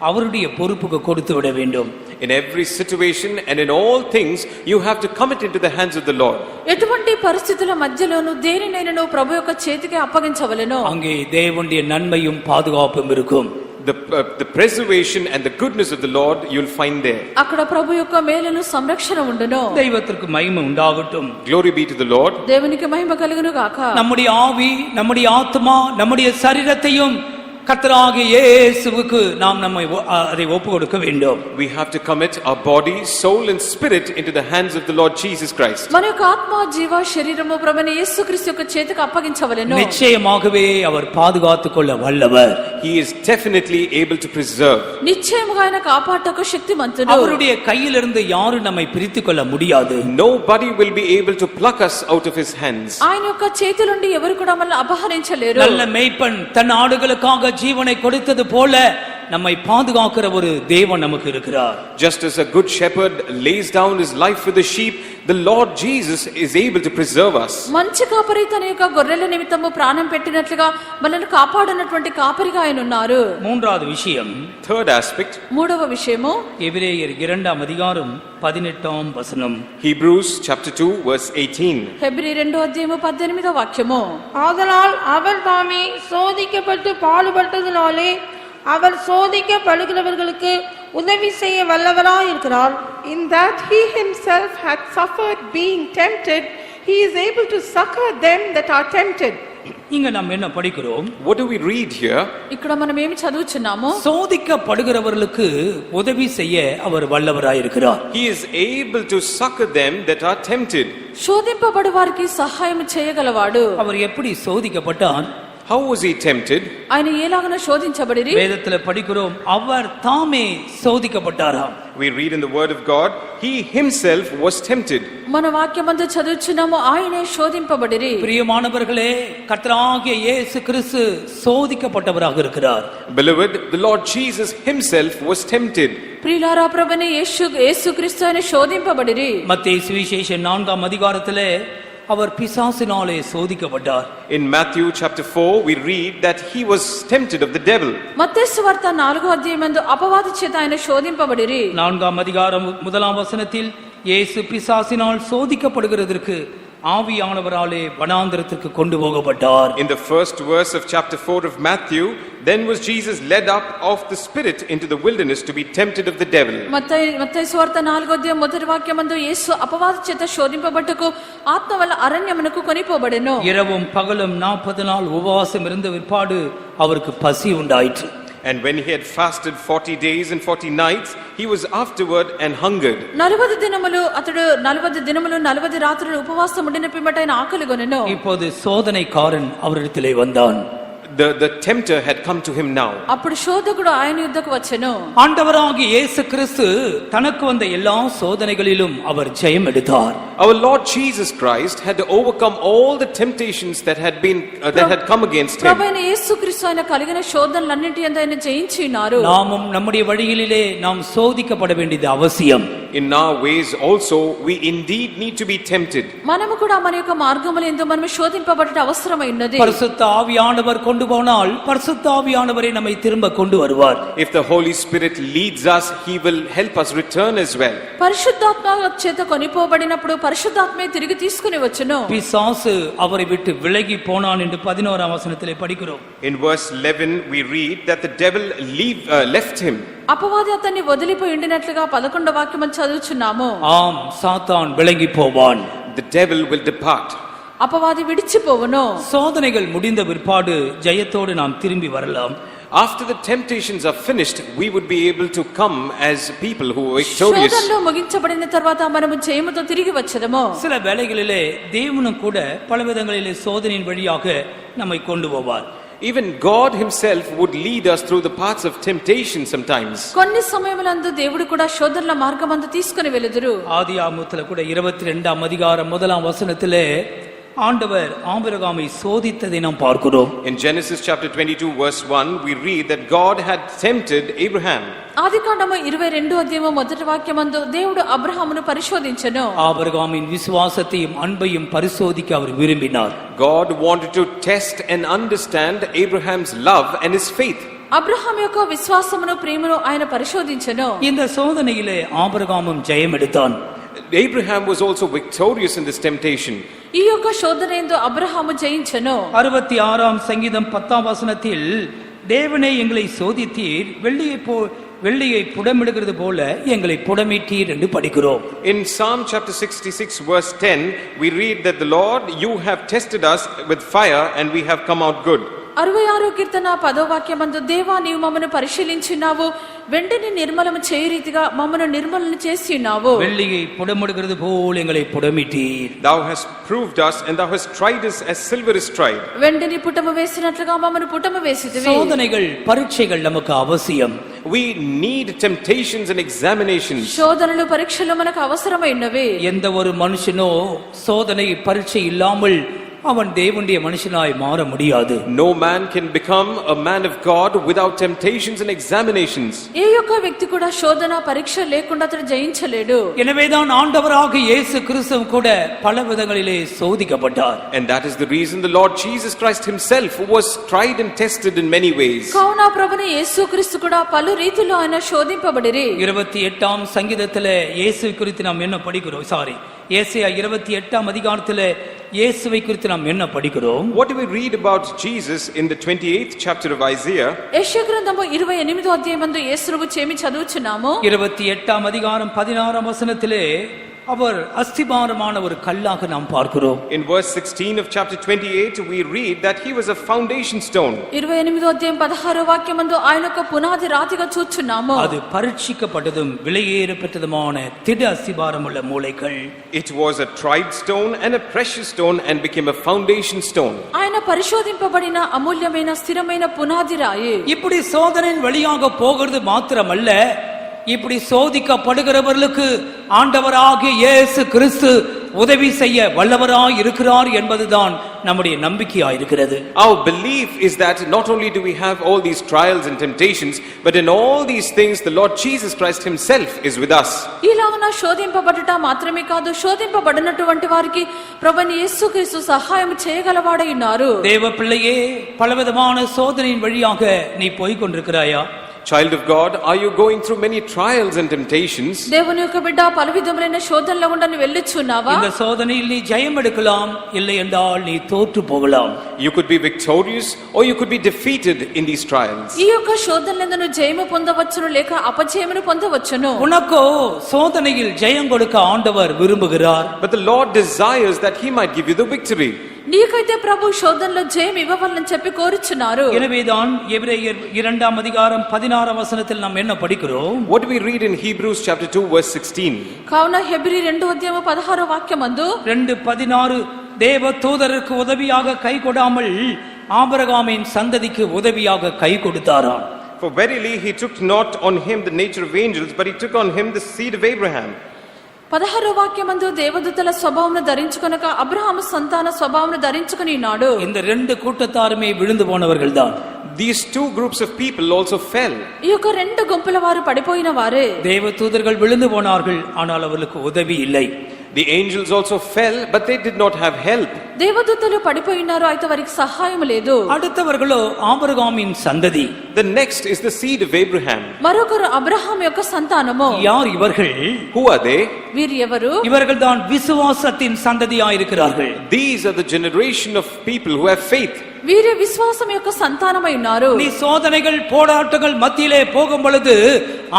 அவருடைய பொறுப்புக்கு கொடுத்து விட வேண்டும். In every situation and in all things, you have to commit into the hands of the Lord. ఎటువంటి పరిస్థితుల మధ్యలోనూ దేనినైనా ప్రభు యొక్క చేతికి అప్పగించవలెను. அங்கே தேவனுடைய நன்மையும் பாதுகாப்பும் இருக்கும். The preservation and the goodness of the Lord you'll find there. అక్కడ ప్రభు యొక్క మేలును సంరక్షణ ఉండును. தெய்வத்திற்கு மகிமை உண்டாகட்டும். Glory be to the Lord. దేవునికి మహిమ కలుగును గాక. நம்முடைய ஆவி, நம்முடைய ஆத்மா, நம்முடைய சரீரத்தையும் கர்த்தராகிய இயேசுவுக்கு நாம் அதை ஒப்பு கொடுக்க வேண்டும். We have to commit our body, soul and spirit into the hands of the Lord Jesus Christ. మన యొక్క ఆత్మ, జీవ, శరీరము ప్రభువైన యేసుక్రీస్తు యొక్క చేతికి అప్పగించవలెను. நிச்சயமாகவே அவர் பாதுகாத்துக் கொள்ள வல்லவர். He is definitely able to preserve. నిశ్చయముగా ఆయన కాపాడటకు శక్తిమంతుడు. அவருடைய கையிலிருந்து யாரும் நம்மை பிரித்துக் கொள்ள முடியாது. Nobody will be able to pluck us out of his hands. ఆయన యొక్క చేతి నుండి ఎవరు కూడా మనల్ని అపహరించలేరు. நல்ல மேய்ப்பன் தன் ஆடுகளுக்காக ஜீவனை கொடுத்தது போல நம்மை பாதுகாக்கிற ஒரு தேவன் நமக்கு இருக்கிறார். Just as a good shepherd lays down his life for the sheep, the Lord Jesus is able to preserve us. మంచి కాపరి తన యొక్క గొర్రెల నిమిత్తము ప్రాణం పెట్టినట్లుగా మనల్ని కాపాడనటువంటి కాపరిగా ఆయన ఉన్నారు. மூன்றாவது விஷயம், Third aspect, మూడవ విషయము எபிரேயர் 2ஆம் அதிகாரம் 18ஆம் வசனம். Hebrews chapter 2 verse 18. హెబ్రీ 2వ అధ్యాయము 18వ వాక్యము. ஆதலால் அவர் தாமே சோதிக்கப்பட்டு பாடுபட்டதினாலே அவர் சோதிக்கப்படுகிறவர்களுக்கு உதவி செய்ய வல்லவராய் இருக்கிறார். In that he himself had suffered being tempted, he is able to succor them that are tempted. இங்க நாம் என்ன படிக்கிறோம்? What do we read here? ఇక్కడ మనం ఏమి చదువుచున్నాము? சோதிக்கப்படுகிறவர்களுக்கு உதவி செய்ய அவர் வல்லவராய் இருக்கிறார். He is able to succor them that are tempted. శోధింపబడు వారికి సహాయం చేయగలవాడు. அவர் எப்படி சோதிக்கப்பட்டார்? How was he tempted? ఆయన ఎలాగన శోధించబడిరి? வேதத்துல படிக்கிறோம், அவர் தாமே சோதிக்கப்பட்டாராம். We read in the word of God, he himself was tempted. మన వాక్యమందు చదువుచున్నాము, ఆయనే శోధింపబడిరి. பிரியமானவர்களே, கர்த்தராகிய இயேசு கிறிஸ்து சோதிக்கப்பட்டவராக இருக்கிறார். Beloved, the Lord Jesus himself was tempted. ప్రియులారా, ప్రభువైన యేసుక్రీస్తు ఆయన శోధింపబడిరి. மத்தேயு சுவிசேஷம் 4ஆம் அதிகாரத்திலே அவர் பிசாசினாலே சோதிக்கப்பட்டார். In Matthew chapter 4 we read that he was tempted of the devil. మత్తయి సువార్త 4వ అధ్యాయమందు అపవాది చేత ఆయన శోధింపబడిరి. 4ஆம் அதிகாரம் 1ஆம் வசனத்தில் இயேசு பிசாசினால் சோதிக்கப்படுகிறதற்கு ஆவியானவராலே வனாந்தரத்திற்கு கொண்டு போகப்பட்டார். In the first verse of chapter 4 of Matthew, then was Jesus led up of the Spirit into the wilderness to be tempted of the devil. మత్తయి సువార్త 4వ అధ్యాయం మొదటి వాక్యమందు యేసు అపవాది చేత శోధింపబట్టుకు ఆత్మ వల్ల అరణ్యమునకు కొనిపోబడెను. இரவும் பகலும் 40 நாள் உபவாசம் இருந்த விற்பாடு அவருக்கு பசி உண்டாயிற்று. And when he had fasted 40 days and 40 nights, he was afterward and hungered. 40 దినములు అతడు 40 దినములు 40 రాత్రులు ఉపవాసం ఉండిన పిమ్మట ఆయన ఆకలిగొనెను. இப்போது சோதனைக்காரன் அவரிடத்திலே வந்தான். The tempter had come to him now. అప్పుడు శోధకుడు ఆయన యుద్ధకు వచ్చెను. ஆண்டவராகிய இயேசு கிறிஸ்து தனக்கு வந்த எல்லா சோதனைகளிலும் அவர் ஜெயம் எடுத்தார். Our Lord Jesus Christ had to overcome all the temptations that had come against him. ప్రభువైన యేసుక్రీస్తు ఆయన కలిగిన శోధనలన్నిటి యందు ఆయన జయించినారు. நாமும் நம்முடைய வழிகளிலே நாம் சோதிக்கப்பட வேண்டியது அவசியம். In our ways also we indeed need to be tempted. మనము కూడా మన యొక్క మార్గముల యందు మనము శోధింపబడట అవసరమై ఉన్నది. பரிசுத்த ஆவியானவர் கொண்டு போனால் பரிசுத்த ஆவியானவரே நம்மை திரும்ப கொண்டு வருவார். If the Holy Spirit leads us, he will help us return as well. పరిశుద్ధాత్మ చేత కొనిపోబడినప్పుడు పరిశుద్ధాత్మే తిరిగి తీసుకుని వచ్చును. பிசாசு அவரை விட்டு விலகி போனான் என்று 11ஆம் வசனத்திலே படிக்கிறோம். In verse 11 we read that the devil left him. అపవాది అతన్ని వదిలిపోయి ఉండినట్లుగా 11వ వాక్యం చదువుచున్నాము. ஆம், சாத்தான் விலகி போவான். The devil will depart. అపవాది విడిచిపోవును. சோதனைகள் முடிந்த பிற்பாடு ஜெயத்தோடு நாம் திரும்பி வரலாம். After the temptations are finished, we would be able to come as people who are victorious. శోధనలు ముగించబడిన తర్వాత మనము జయముతో తిరిగి వచ్చేదము. சில வேளைகளிலே தேவனும் கூட பலவிதங்களிலே சோதனையின் வழியாக நம்மை கொண்டு போவார். Even God himself would lead us through the paths of temptation sometimes. కొన్ని సమయములందు దేవుడు కూడా శోధనల మార్గమందు తీసుకొని వెలుదురు. ஆதியாகமத்திலே கூட 22ஆம் அதிகாரம் 1ஆம் வசனத்திலே ஆண்டவர் ஆபிரகாமை சோதித்ததை நாம் பார்க்கிறோம். In Genesis chapter 22 verse 1 we read that God had tempted Abraham. ఆదికాండము 22వ అధ్యాయము మొదటి వాక్యమందు దేవుడు అబ్రహామును పరిశోధించెను. ஆபிரகாமின் விசுவாசத்தையும் அன்பையும் பரிசோதிக்க அவர் விரும்பினார். God wanted to test and understand Abraham's love and his faith. Abraham యొక్క విశ్వాసమును ప్రేమను ఆయన పరిశోధించెను. இந்த சோதனையிலே ஆபிரகாமும் ஜெயம் எடுத்தான். Abraham was also victorious in this temptation. ఈ యొక్క శోధన యందు అబ్రహాము జయించెను. 66ஆம் சங்கீதம் 10ஆம் வசனத்தில் தேவனே எங்களை சோதித்தீர், வெள்ளியை புடமிடுகிறது போல எங்களை புடமிட்டீர் என்று படிக்கிறோம். In Psalm chapter 66 verse 10 we read that the Lord, you have tested us with fire and we have come out good. 66 కీర్తన 10వ వాక్యమందు దేవా నీవు మమ్మను పరిశీలించినావు, వెండిని నిర్మలము చేయు రీతిగా మమ్మను నిర్మలను చేసి ఉన్నావు. வெள்ளியை புடமிடுகிறது போல் எங்களை புடமிட்டீர். Thou hast proved us and thou hast tried us as silver is tried. వెండిని పుటము వేసినట్లుగా మమ్మను పుటము వేసితివి. சோதனைகள் பரீட்சைகள் நமக்கு அவசியம். We need temptations and examinations. శోధనలు పరీక్షలు మనకు అవసరమైనవి. எந்த ஒரு மனுஷனோ சோதனை பரீட்சை இல்லாமல் அவன் தேவனுடைய மனுஷனாய் மாற முடியாது. No man can become a man of God without temptations and examinations. ఏ యొక్క వ్యక్తి కూడా శోధన పరీక్ష లేకుండా అతడు జయించలేడు. எனவேதான் ஆண்டவராகிய இயேசு கிறிஸ்து கூட பல விதங்களிலே சோதிக்கப்பட்டார். And that is the reason the Lord Jesus Christ himself was tried and tested in many ways. కావున ప్రభుని యేసుక్రీస్తు కూడా పలు రీతిలో ఆయన శోధింపబడిరి. 28ஆம் சங்கீதத்திலே இயேசு குறித்து நாம் என்ன படிக்கிறோம்? ஏசாயா 28ஆம் அதிகாரத்திலே இயேசுவை குறித்து நாம் என்ன படிக்கிறோம்? What do we read about Jesus in the 28th chapter of Isaiah? యెషయా గ్రంథము 28వ అధ్యాయమందు యేసును గురించి చదువుచున్నాము. 28ஆம் அதிகாரம் 16ஆம் வசனத்திலே அவர் அஸ்திபாரமான ஒரு கல்லாக நாம் பார்க்கிறோம். In verse 16 of chapter 28 we read that he was a foundation stone. 28వ అధ్యాయం 16వ వాక్యమందు ఆయన ఒక పునాది రాతిగా చూచున్నాము. அது பரீட்சிக்கப்பட்டதும் விலையேறப்பட்டதுமான திட அஸ்திபாரமுள்ள மூலைகள். It was a tried stone and a precious stone and became a foundation stone. ఆయన పరిశోధింపబడిన అమూల్యమైన స్థిరమైన పునాది రాయి. இப்படி சோதனையின் வழியாக போகிறது மாத்திரமல்ல, இப்படி சோதிக்கப்படுகிறவர்களுக்கு ஆண்டவராகிய இயேசு கிறிஸ்து உதவி செய்ய வல்லவராய் இருக்கிறார் என்பதுதான் நம்முடைய நம்பிக்கையாயிருக்கிறது. Our belief is that not only do we have all these trials and temptations, but in all these things the Lord Jesus Christ himself is with us. ఇలాగన శోధింపబడట మాత్రమే కాదు, శోధింపబడినటువంటి వారికి ప్రభువైన యేసుక్రీస్తు సహాయం చేయగలవాడై ఉన్నారు. தேவ பிள்ளையே, பலவிதமான சோதனையின் வழியாக நீ போய் கொண்டிருக்கிறாயா? Child of God, are you going through many trials and temptations? దేవుని యొక్క బిడ్డ పలు విధములైన శోధనల గుండా నువ్వు వెళ్ళుచున్నావా? இந்த சோதனையில் நீ ஜெயம் எடுக்கலாம், இல்லை என்றால் நீ தோற்று போகலாம். You could be victorious or you could be defeated in these trials. ఈ యొక్క శోధనలందు నువ్వు జయము పొందవచ్చును లేక అపజయమును పొందవచ్చును. உனக்கோ சோதனையில் ஜெயம் கொடுக்க ஆண்டவர் விரும்புகிறார். But the Lord desires that he might give you the victory. నీకైతే ప్రభు శోధనలో జయం ఇవ్వవాలని చెప్పి కోరుచున్నారు. எனவேதான் எபிரேயர் 2ஆம் அதிகாரம் 16ஆம் வசனத்தில் நாம் என்ன படிக்கிறோம்? What do we read in Hebrews chapter 2 verse 16? కావున హెబ్రీ 2:16 వాక్యమందు 2:16 தேவ தூதருக்கு உதவியாக கை கொடாமல் ஆபிரகாமின் சந்ததிக்கு உதவியாக கை கொடுத்தாராம். For verily he took not on him the nature of angels, but he took on him the seed of Abraham. 16 వాక్యమందు దేవదూతల స్వభావమును ధరించుకొనక అబ్రహాము సంతాన స్వభావమును ధరించుకొనినాడు. இந்த ரெண்டு கூட்டத்தாருமே விழுந்து போனவர்கள்தான். These two groups of people also fell. ఈ యొక్క రెండు గుంపుల వారు పడిపోయిన వారే. தேவ தூதர்கள் விழுந்து போனார்கள், ஆனால் அவர்களுக்கு உதவி இல்லை. The angels also fell, but they did not have help. దేవదూతలు పడిపోయినారు, అయితే వారికి సహాయం లేదు. அடுத்தவர்களோ ஆபிரகாமின் சந்ததி. The next is the seed of Abraham. మరొకరు అబ్రహాం యొక్క సంతానము. யார் ఇవர்கள்? Who are they? వీరు ఎవరు? இவர்கள் தான் விசுவாசத்தின் சந்ததியாயிருக்கிறார்கள். These are the generation of people who have faith. వీరే విశ్వాసం యొక్క సంతానమై ఉన్నారు. நீ சோதனைகள் போராட்டங்கள் மத்தியிலே போகும் பொழுது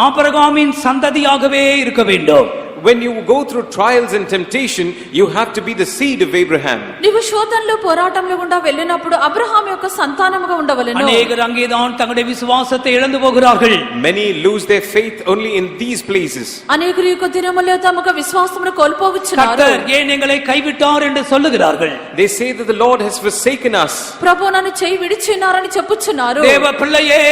ஆபிரகாமின் சந்ததியாகவே இருக்க வேண்டும். When you go through trials and temptation, you have to be the seed of Abraham. నీవు శోధనలో పోరాటంలో గుండా వెళ్ళినప్పుడు అబ్రహాం యొక్క సంతానముగా ఉండవలెను. அநேகர் அங்கேதான் தங்களுடைய விசுவாசத்தை இழந்து போகிறார்கள். Many lose their faith only in these places. అనేకులు యొక్క దినములలో తమకు విశ్వాసమును కోల్పోవచ్చున్నారు. கர்த்தர் ஏன் எங்களை கைவிட்டார் என்று சொல்லுகிறார்கள். They say that the Lord has forsaken us. ప్రభు నన్ను చేయి విడిచినారని చెప్పుచున్నారు. தேவ பிள்ளையே,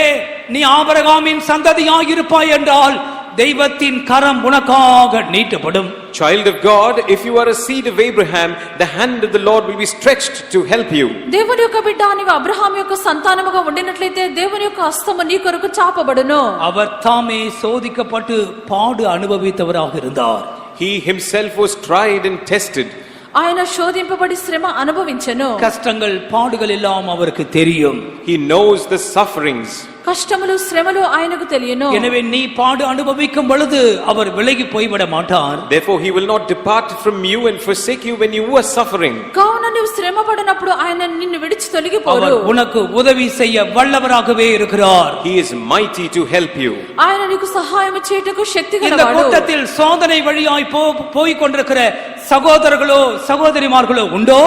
நீ ஆபிரகாமின் சந்ததியாய் இருப்பாய் என்றால் தெய்வத்தின் கரம் உனக்காக நீட்டப்படும். Child of God, if you are a seed of Abraham, the hand of the Lord will be stretched to help you. దేవుని యొక్క బిడ్డ నీవు అబ్రహాం యొక్క సంతానముగా ఉండినట్లయితే దేవుని యొక్క హస్తము నీ కొరకు చాపబడును. அவர் தாமே சோதிக்கப்பட்டு பாடு அனுபவித்தவராக இருந்தார். He himself was tried and tested. ఆయన శోధింపబడి శ్రమ అనుభవించెను. கஷ்டங்கள் பாடுகள் எல்லாம் அவருக்கு தெரியும். He knows the sufferings. కష్టములు శ్రమలు ఆయనకు తెలియను. எனவே நீ பாடு அனுபவிக்கும் பொழுது அவர் விலகி போய்விட மாட்டார். Therefore he will not depart from you and forsake you when you are suffering. కావున నీవు శ్రమ పడినప్పుడు ఆయన నిన్ను విడిచి తొలగిపోడు. அவர் உனக்கு உதவி செய்ய வல்லவராகவே இருக்கிறார். He is mighty to help you. ఆయన నీకు సహాయం చేయుటకు శక్తి இந்த గలవాడు. கூட்டத்தில் சோதனை வழியாய் போய் கொண்டிருக்கிற சகோதரர்களோ சகோதரிமார்களோ உண்டோ?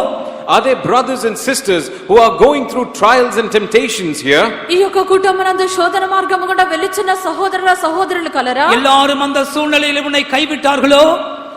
Are there brothers and sisters who are going through trials and temptations here? ఈ యొక్క కుటుంబమందు శోధన మార్గము గుండా వెళ్ళుచున్న సహోదరుల సహోదరులు కలరా? எல்லாரும் அந்த சூழ்நிலையில் உன்னை கைவிட்டார்களோ?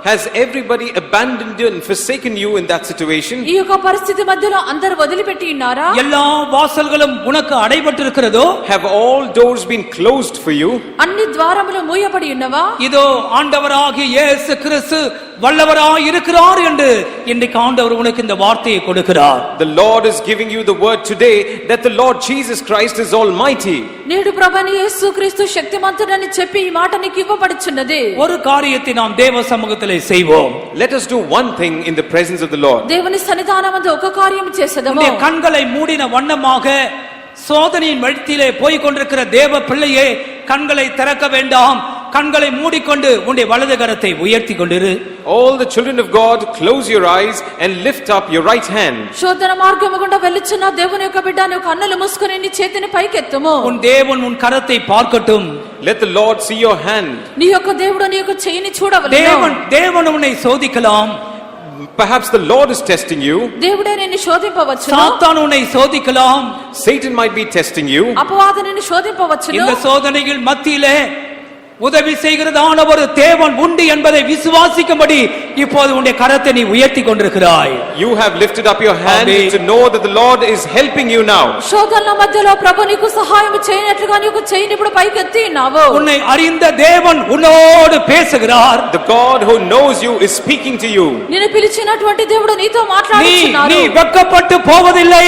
Has everybody abandoned you and forsaken you in that situation? ఈ యొక్క పరిస్థితి మధ్యలో అందరూ వదిలిపెట్టి ఉన్నారా? எல்லா வாசல்களும் உனக்கு அடைபட்டிருக்கிறதோ? Have all doors been closed for you? అన్ని ద్వారములు మూయబడి ఉన్నవా? இதோ ஆண்டவராகிய இயேசு கிறிஸ்து வல்லவராய் இருக்கிறார் என்று இன்றைக்கு ஆண்டவர் உனக்கு இந்த வார்த்தையை கொடுக்கிறார். The Lord is giving you the word today that the Lord Jesus Christ is almighty. నేడు ప్రభువైన యేసుక్రీస్తు శక్తిమంతుడని చెప్పి ఈ మాట నీకు ఇవ్వబడుచున్నది. ஒரு காரியத்தை நாம் தேவ சமூகத்திலே செய்வோம். Let us do one thing in the presence of the Lord. దేవుని సన్నిధానమందు ఒక కార్యం చేసేదము. உன்னுடைய கண்களை மூடின வண்ணமாக சோதனையின் வழித்திலே போய் கொண்டிருக்கிற தேவ பிள்ளையே, கண்களை திறக்க வேண்டாம். கண்களை மூடிக்கொண்டு உன்னுடைய வலது கரத்தை உயர்த்தி கொண்டிரு. All the children of God, close your eyes and lift up your right hand. శోధన మార్గము గుండా వెళ్ళుచున్న దేవుని యొక్క బిడ్డ నీ కన్నులు మూసుకొని నీ చేతిని పైకెత్తుము. உன் தேவன் உன் கரத்தை பார்க்கட்டும். Let the Lord see your hand. నీ యొక్క దేవుడు నీ యొక్క చేయిని చూడవలెను. தேவன் உன்னை சோதிக்கலாம். Perhaps the Lord is testing you. దేవుడే నిన్ను శోధింపవచ్చును. சாத்தான் உன்னை சோதிக்கலாம். Satan might be testing you. అపవాది నిన్ను శోధింపవచ్చును. இந்த சோதனைகள் மத்தியிலே உதவி செய்கிறதான ஒரு தேவன் உண்டு என்பதை விசுவாசிக்கும்படி இப்போது உன்னுடைய கரத்தை நீ உயர்த்தி கொண்டிருக்கிறாய். You have lifted up your hand to know that the Lord is helping you now. శోధనల మధ్యలో ప్రభు నీకు సహాయం చేయనట్లుగా నీకు చేయిని ఇప్పుడు పైకెత్తి ఉన్నావు. உன்னை அறிந்த தேவன் உன்னோடு பேசுகிறார். The God who knows you is speaking to you. నిన్ను పిలిచినటువంటి దేవుడు నీతో நீ మాట్లాడుచున్నాడు. வெட்கப்பட்டு போவதில்லை.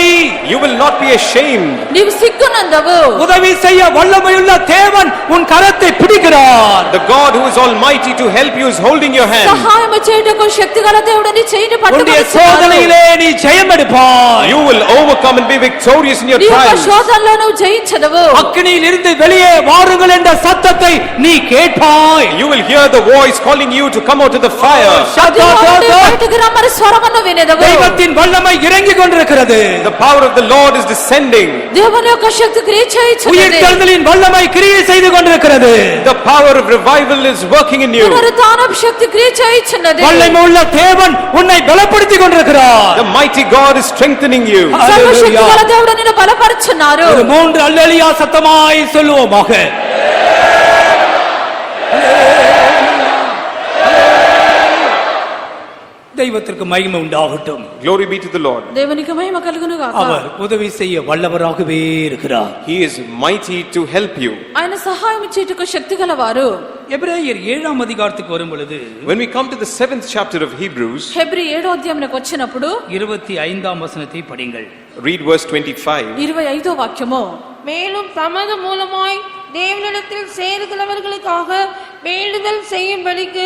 You will not be ashamed. నీవు సిగ్గునందవు. உதவி செய்ய வல்லமையுள்ள தேவன் உன் கரத்தை பிடிக்கிறார். The God who is almighty to help you is holding your hand. సహాయం చేయుటకు శక్తిగల దేవుడు నీ చేయిని உன்னுடைய పట్టుకొని சோதனையிலே நீ ஜெயம் எடுப்பாய். You will overcome and be victorious in your నీ యొక్క trials. శోధనలో నువ్వు జయించదవు. அக்கினியில் இருந்து வெளியே வாருங்கள் என்ற சத்தத்தை நீ கேட்பாய். You will hear the voice calling you to come out of the fire. అగ్నిలో నుండి బయటికి రమ్మని స్వరమును వినెదవు. தெய்வத்தின் வல்லமை இறங்கி கொண்டிருக்கிறது. The power of the Lord is descending. దేవుని యొక్క శక్తి క్రియ చేయుచున్నది. உயிர்த்தெழுதலின் வல்லமை கிரியை செய்து கொண்டிருக்கிறது. The power of revival is working in you. పునరుత్థానపు శక్తి క్రియ చేయుచున్నది. வல்லமையுள்ள தேவன் உன்னை பலப்படுத்திக் கொண்டிருக்கிறார். The mighty God is strengthening you. సర్వశక్తిగల దేవుడు నిన్ను బలపరుచున్నారు. ஒரு 3 அல்லேலூயா சத்தமாய் சொல்லுவோமாக. தெய்வத்திற்கு மகிமை உண்டாகட்டும். Glory be to the Lord. దేవునికి మహిమ కలుగును గాక. அவர் உதவி செய்ய வல்லவராகவே இருக்கிறார். He is mighty to help you. ఆయన సహాయం చేయుటకు శక్తి గలవారు. எபிரேயர் 7ஆம் அதிகாரத்துக்கு வரும் பொழுது When we come to the 7th chapter of Hebrews, Hebrew 7వ అధ్యాయంలోకి వచ్చినప్పుడు 25ஆம் வசனத்தை படிங்கள். read verse 25. 25వ వాక్యము. மேலும் தமது மூலமாய் தேவனிடத்தில் சேருகிறவர்களுக்காக வேண்டுதல் செய்யும்படிக்கு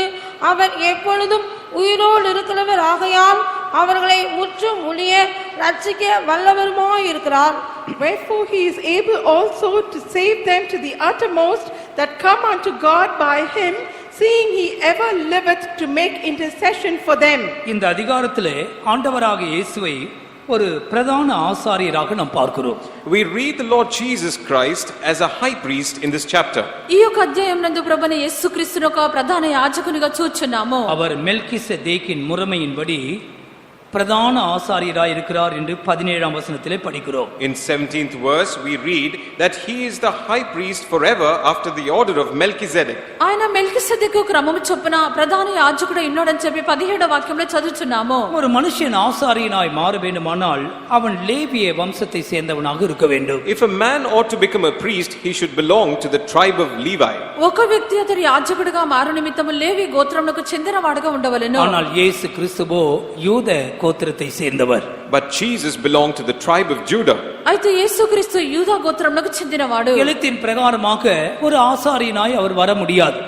அவர் எப்பொழுதும் உயிரோடு இருக்கிறவர் ஆகையால் அவர்களை முற்றும் முடிய ரட்சிக்க வல்லவருமாய் இருக்கிறார். Wherefore he is able also to save them to the uttermost that come unto God by him, seeing he ever liveth to make intercession for them. இந்த அதிகாரத்திலே ஆண்டவராகிய இயேசுவை ஒரு பிரதான ஆசாரியராக நாம் பார்க்கிறோம். We read the Lord Jesus Christ as a high priest in this chapter. ఈ యొక్క అధ్యాయం నందు ప్రభువైన యేసుక్రీస్తును ఒక ప్రధాన యాజకునిగా చూచున్నాము. அவர் மெல்கிசேதேக்கின் முறைமையின்படி பிரதான ஆசாரியராய் இருக்கிறார் என்று 17ஆம் வசனத்திலே படிக்கிறோம். In 17th verse we read that he is the high priest forever after the order of Melchizedek. ఆయన మెల్కిసెదెకు క్రమము చొప్పున ప్రధాన యాజకుడు ఉన్నాడని చెప్పి 17వ వాక్యంలో చదువుచున్నాము. ஒரு மனுஷன் ஆசாரியனாய் மாற வேண்டுமானால் அவன் லேவிய வம்சத்தை சேர்ந்தவனாக இருக்க வேண்டும். If a man ought to become a priest, he should belong to the tribe of Levi. ఒక వ్యక్తి అతడు యాజకుడిగా మారు నిమిత్తము లేవి గోత్రమునకు చెందినవాడుగా ఉండవలెను. ஆனால் இயேசு கிறிஸ்துவோ யூத கோத்திரத்தை சேர்ந்தவர். But Jesus belonged to the tribe of Judah. అయితే యేసుక్రీస్తు యూదా గోత్రమునకు చెందినవాడు. எழுத்தின் பிரகாரமாக ஒரு ஆசாரியனாய் அவர் வர முடியாது.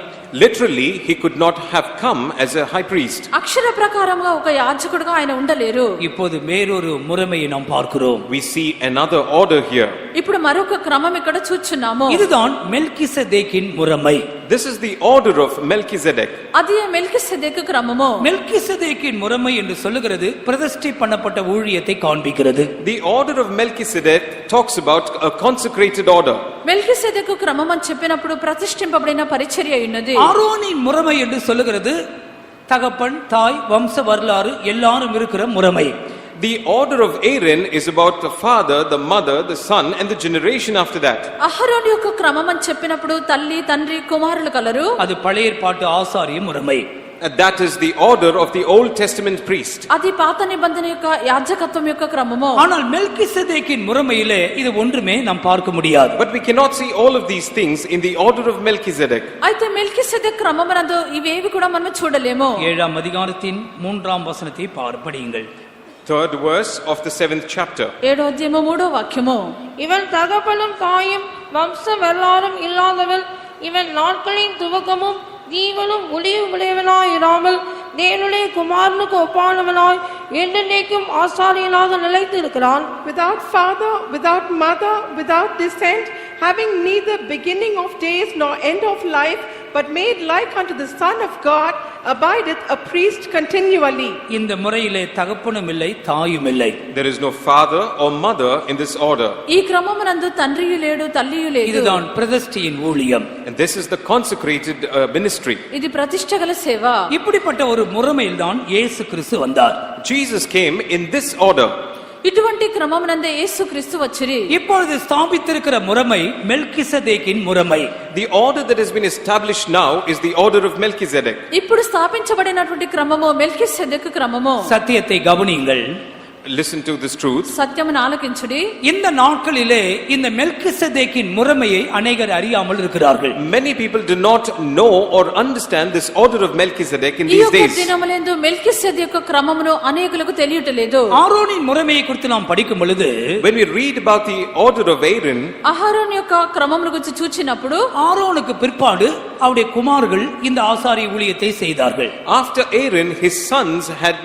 Literally, he could not have come as a high priest. అక్షర ప్రకారంగా ఒక యాజకుడిగా ఆయన ఉండలేరు. இப்போது வேறொரு முறைமையை நாம் பார்க்கிறோம். We see another order here. ఇప్పుడు మరొక క్రమం ఇక్కడ చూచున్నాము. இதுதான் மெல்கிசேதேக்கின் முறைமை. This is the order of Melchizedek. అది మెల్కిసెదెకు క్రమము. மெல்கிசேதேக்கின் முறைமை என்று சொல்லுகிறது பிரதிஷ்டை பண்ணப்பட்ட ஊழியத்தை காண்பிக்கிறது. The order of Melchizedek talks about a consecrated order. మెల్కిసెదెకు క్రమం అని చెప్పినప్పుడు ప్రతిష్ఠింపబడిన పరిచర్య ఉన్నది. ஆரோனின் முறைமை என்று சொல்லுகிறது தகப்பன் தாய் வம்ச வரலாறு எல்லாரும் இருக்கிற முறைமை. The order of Aaron is about the father, the mother, the son and the generation after that. అహరోను యొక్క క్రమం అని చెప్పినప్పుడు తల్లి తండ్రి కుమారులు కలరు. அது பழைய ஏற்பாட்டு ஆசாரிய முறைமை. That is the order of the Old Testament priest. అది పాత నిబంధన యొక్క యాజకత్వం యొక్క క్రమము. ஆனால் மெல்கிசேதேக்கின் முறைமையிலே இது ஒன்றுமே நாம் பார்க்க முடியாது. But we cannot see all of these things in the order of Melchizedek. అయితే మెల్కిసెదెకు క్రమమునందు ఇవేవి కూడా మనం చూడలేము. 7ஆம் அதிகாரத்தின் 3ஆம் வசனத்தை படியுங்கள். 3rd verse of the 7th chapter. 7వ అధ్యాయము 3వ వాక్యము. இவன் தகப்பனும் தாயும் வம்ச வரலாறும் இல்லாதவன், இவன் நாட்களின் துவக்கமும் ஜீவனும் முடிவுடையவனாய் இராமல் தேவனுடைய குமாரனுக்கு ஒப்பானவனாய் என்றென்றைக்கும் ஆசாரியனாக நிலைத்து இருக்கிறான். Without father, without mother, without descent, having neither beginning of days nor end of life, but made like unto the Son of God, abideth a priest continually. இந்த முறையிலே தகப்பனும் இல்லை தாயும் இல்லை. There is no father or mother in this order. ఈ క్రమమునందు తండ్రియు లేడు తల్లియు లేదు. இதுதான் பிரதிஷ்டையின் ஊழியம். And this is the consecrated ministry. ఇది ప్రతిష్టగల సేవ. இப்படிப்பட்ட ஒரு முறைமையில்தான் இயேசு கிறிஸ்து வந்தார். Jesus came in this order. ఇటువంటి క్రమమునందే యేసుక్రీస్తు వచ్చిరి. இப்பொழுது ஸ்தாபித்திருக்கிற முறைமை மெல்கிசேதேக்கின் முறைமை. The order that has been established now is the order of Melchizedek. ఇప్పుడు స్థాపించబడినటువంటి క్రమము మెల్కిసెదెకు క్రమము. சத்தியத்தை கவனியுங்கள். Listen to this truth. సత్యమును ఆలకించుడి. இந்த நாட்களிலே இந்த மெல்கிசேதேக்கின் முறைமையை அநேகர் அறியாமல் இருக்கிறார்கள். Many people do not know or understand this order of Melchizedek in ఈ these యొక్క days. దినములందు మెల్కిసెదెకు యొక్క క్రమమును అనేకులకు తెలియటలేదు. ஆரோனின் முறைமையை குறித்து நாம் படிக்கும் பொழுது When we read about the order of Aaron, అహరోను యొక్క క్రమమును గురించి చూచినప్పుడు ஆரோனுக்கு பிற்பாடு அவருடைய குமார்கள் இந்த ஆசாரிய ஊழியத்தை செய்தார்கள். after Aaron, his sons had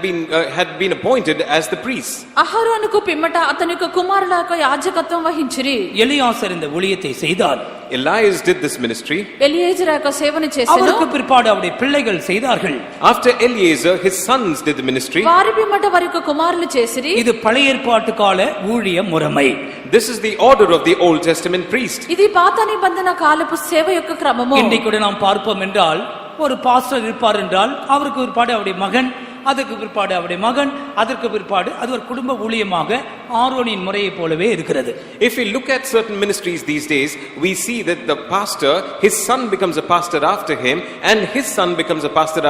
been appointed as the priests. అహరోనుకు పిమ్మట అతని యొక్క కుమారులకు యాజకత్వం వహించిరి. எலியாசர் இந்த ஊழியத்தை செய்தார். Elias did this ministry. Eliezer యొక్క సేవను చేసెను. அவருக்கு பிற்பாடு அவருடைய பிள்ளைகள் செய்தார்கள். After Eliezer, his sons did the ministry. వారి పిమ్మట వారి యొక్క కుమారులు చేసిరి. இது பழைய ஏற்பாட்டு கால ஊழிய முறைமை. This is the order of the Old Testament priest. ఇది పాత నిబంధన కాలపు సేవ యొక్క క్రమము. இன்றைக்கு கூட நாம் பார்ப்போம் என்றால் ஒரு பாஸ்டர் இருப்பார் என்றால் அவருக்கு பிற்பாடு அவருடைய மகன், அதற்கு பிற்பாடு அவருடைய மகன், அதற்கு பிற்பாடு அது ஒரு குடும்ப ஊழியமாக ஆரோனின் முறையை போலவே இருக்கிறது. If we look at certain ministries these days, we see that the pastor, his son becomes a pastor after him, and his son becomes a pastor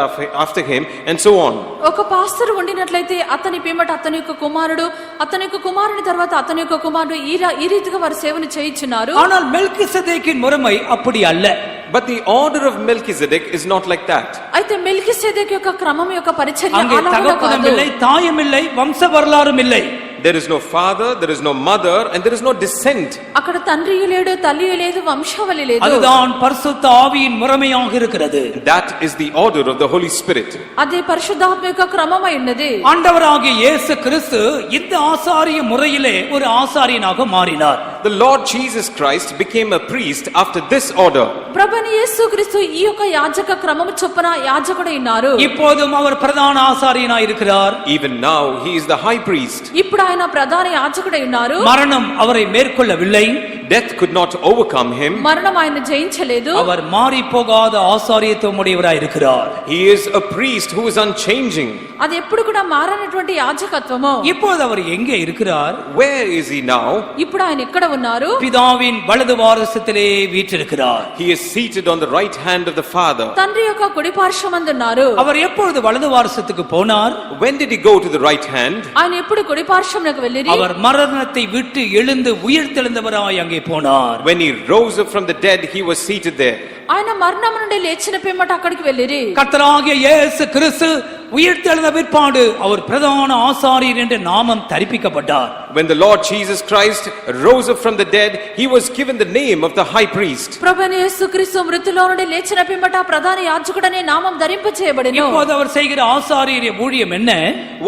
after him, and so on. ఒక pastor ఉండినట్లయితే అతని పిమ్మట అతని యొక్క కుమారుడు, అతని యొక్క కుమారుని తర్వాత అతని యొక్క కుమారుడు ఈ రీతిగా వారి సేవను చేయించున్నారు. ஆனால் மெல்கிசேதேக்கின் முறைமை அப்படி அல்ல. But the order of Melchizedek is not like that. అయితే మెల్కీసెదెకు యొక్క క్రమం యొక్క పరిచర్య அங்கே అలాగా தகப்பனும் కాదు. இல்லை, தாயும் இல்லை, வம்ச வரலாறும் இல்லை. There is no father, there is no mother, and there is no descent. అక్కడ తండ్రి లేడు, తల్లి లేదు, వంశావళి లేదు. அதுதான் பரிசுத்த ஆவியின் முறைமையாக இருக்கிறது. That is the order of the Holy Spirit. అదే పరిశుద్ధాత్మ యొక్క క్రమమై ఉన్నది. ஆண்டவராகிய இயேசு கிறிஸ்து இந்த ஆசாரிய முறையிலே ஒரு ஆசாரியனாக மாறினார். The Lord Jesus Christ became a priest after this order. ప్రభువైన యేసుక్రీస్తు ఈ యొక్క యాజక క్రమము చొప్పున యాజకుడై ఉన్నారు. இப்போதும் அவர் பிரதான ஆசாரியனாய் இருக்கிறார். Even now he is the high priest. ఇప్పుడు ఆయన ప్రధాన యాజకుడై ఉన్నారు. மரணம் அவரை மேற்கொள்ளவில்லை. Death could not overcome him. మరణం ఆయన జయించలేదు. அவர் மாறி போகாத ஆசாரியத்துவம் உடையவராய் இருக்கிறார். He is a priest who is unchanging. అది ఎప్పుడు కూడా మారనటువంటి యాజకత్వము. இப்போது அவர் எங்கே இருக்கிறார்? Where is he now? ఇప్పుడు ఆయన ఎక్కడ ఉన్నారు? பிதாவின் வலது வாரசத்திலே வீற்றிருக்கிறார். He is seated on the right hand of the Father. తండ్రి యొక్క కుడి పార్శ్వమందు ఉన్నారు. அவர் எப்பொழுது வலது வாரசத்துக்கு போனார்? When did he go to the right hand? ఆయన ఎప్పుడు కుడి పార్శ్వమునకు వెళ్ళిరి? அவர் மரணத்தை விட்டு எழுந்து உயிர்த்தெழுந்தவராய் அங்கே போனார். When he rose up from the dead, he was seated there. ఆయన మరణం నుండి లేచిన పిమ్మట అక్కడికి వెళ్ళిరి. கர்த்தராகிய இயேசு கிறிஸ்து உயிர்த்தெழுந்த பிற்பாடு அவர் பிரதான ஆசாரியர் என்ற நாமம் தரிப்பிக்கப்பட்டார். When the Lord Jesus Christ rose up from the dead, he was given the name of the high priest. ప్రభువైన యేసుక్రీస్తు మృతుల్లో నుండి లేచిన పిమ్మట ప్రధాన యాజకుడనే నామం ధరింపచేయబడెను. இப்போது அவர் செய்கிற ஆசாரிய ஊழியம் என்ன?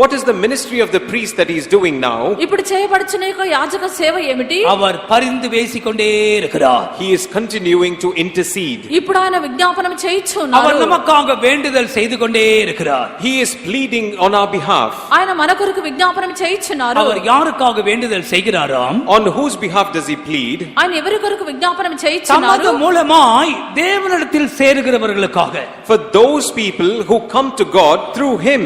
What is the ministry of the priest that he is doing now? ఇప్పుడు చేయబడుచున్న యొక్క యాజక సేవ ఏమిటి? அவர் பரிந்து பேசிக்கொண்டே இருக்கிறார். He is continuing to intercede. ఇప్పుడు ఆయన విజ్ఞాపనం அவர் చేయించున్నారు. நமக்காக வேண்டுதல் செய்து கொண்டே இருக்கிறார். He is pleading on our behalf. ఆయన మన కొరకు విజ్ఞాపనం చేయించున్నారు. அவர் யாருக்காக வேண்டுதல் செய்கிறாராம்? On whose behalf does he plead? ఆయన ఎవరి కొరకు విజ్ఞాపనం தமது చేయించున్నారు? மூலமாய் தேவனிடத்தில் சேருகிறவர்களுக்காக. For those people who come to God through him.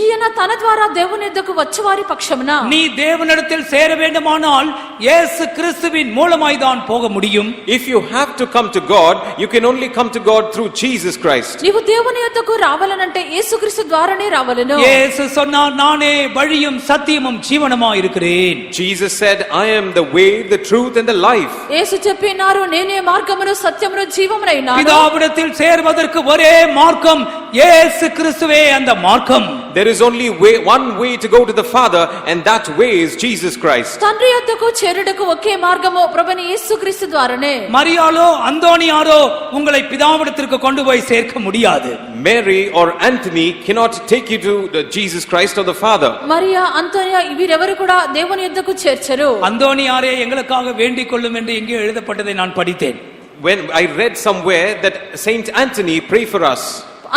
ఈయన తన ద్వారా దేవుని యొద్దకు వచ్చేవారి పక్షమున நீ தேவனிடத்தில் சேர வேண்டுமானால் இயேசு கிறிஸ்துவின் மூலமாய் தான் போக முடியும். If you have to come to God, you can only come to God through Jesus Christ. నీవు దేవుని యొద్దకు రావాలనంటే యేసుక్రీస్తు ద్వారానే రావాలను. இயேசு சொன்னார், நானே வழியும் சத்தியமும் ஜீவனுமாய் இருக்கிறேன். Jesus said, I am the way, the truth and the life. యేసు చెప్పినారు, నేనే మార్గమును సత్యమును జీవమునై ఉన్నాను. பிதாவிடத்தில் சேர்வதற்கு ஒரே மார்க்கம் இயேசு கிறிஸ்துவே அந்த மார்க்கம். There is only one way to go to the Father, and that way is Jesus Christ. తండ్రి యొద్దకు చేరుటకు ఒకే మార్గము ప్రభువైన యేసుక్రీస్తు ద్వారానే. மரியாளோ அந்தோனியாரோ உங்களை பிதாவிடத்திற்கு கொண்டு போய் சேர்க்க முடியாது. Mary or Anthony cannot take you to Jesus Christ or the Father. Mariya, అంతోనియా వీరెవరు కూడా దేవుని యొద్దకు చేర్చరు. அந்தோனியாரே எங்களுக்காக வேண்டிக் கொள்ளும் என்று எங்கே எழுதப்பட்டதை நான் படித்தேன். When I read somewhere that Saint Anthony pray for us.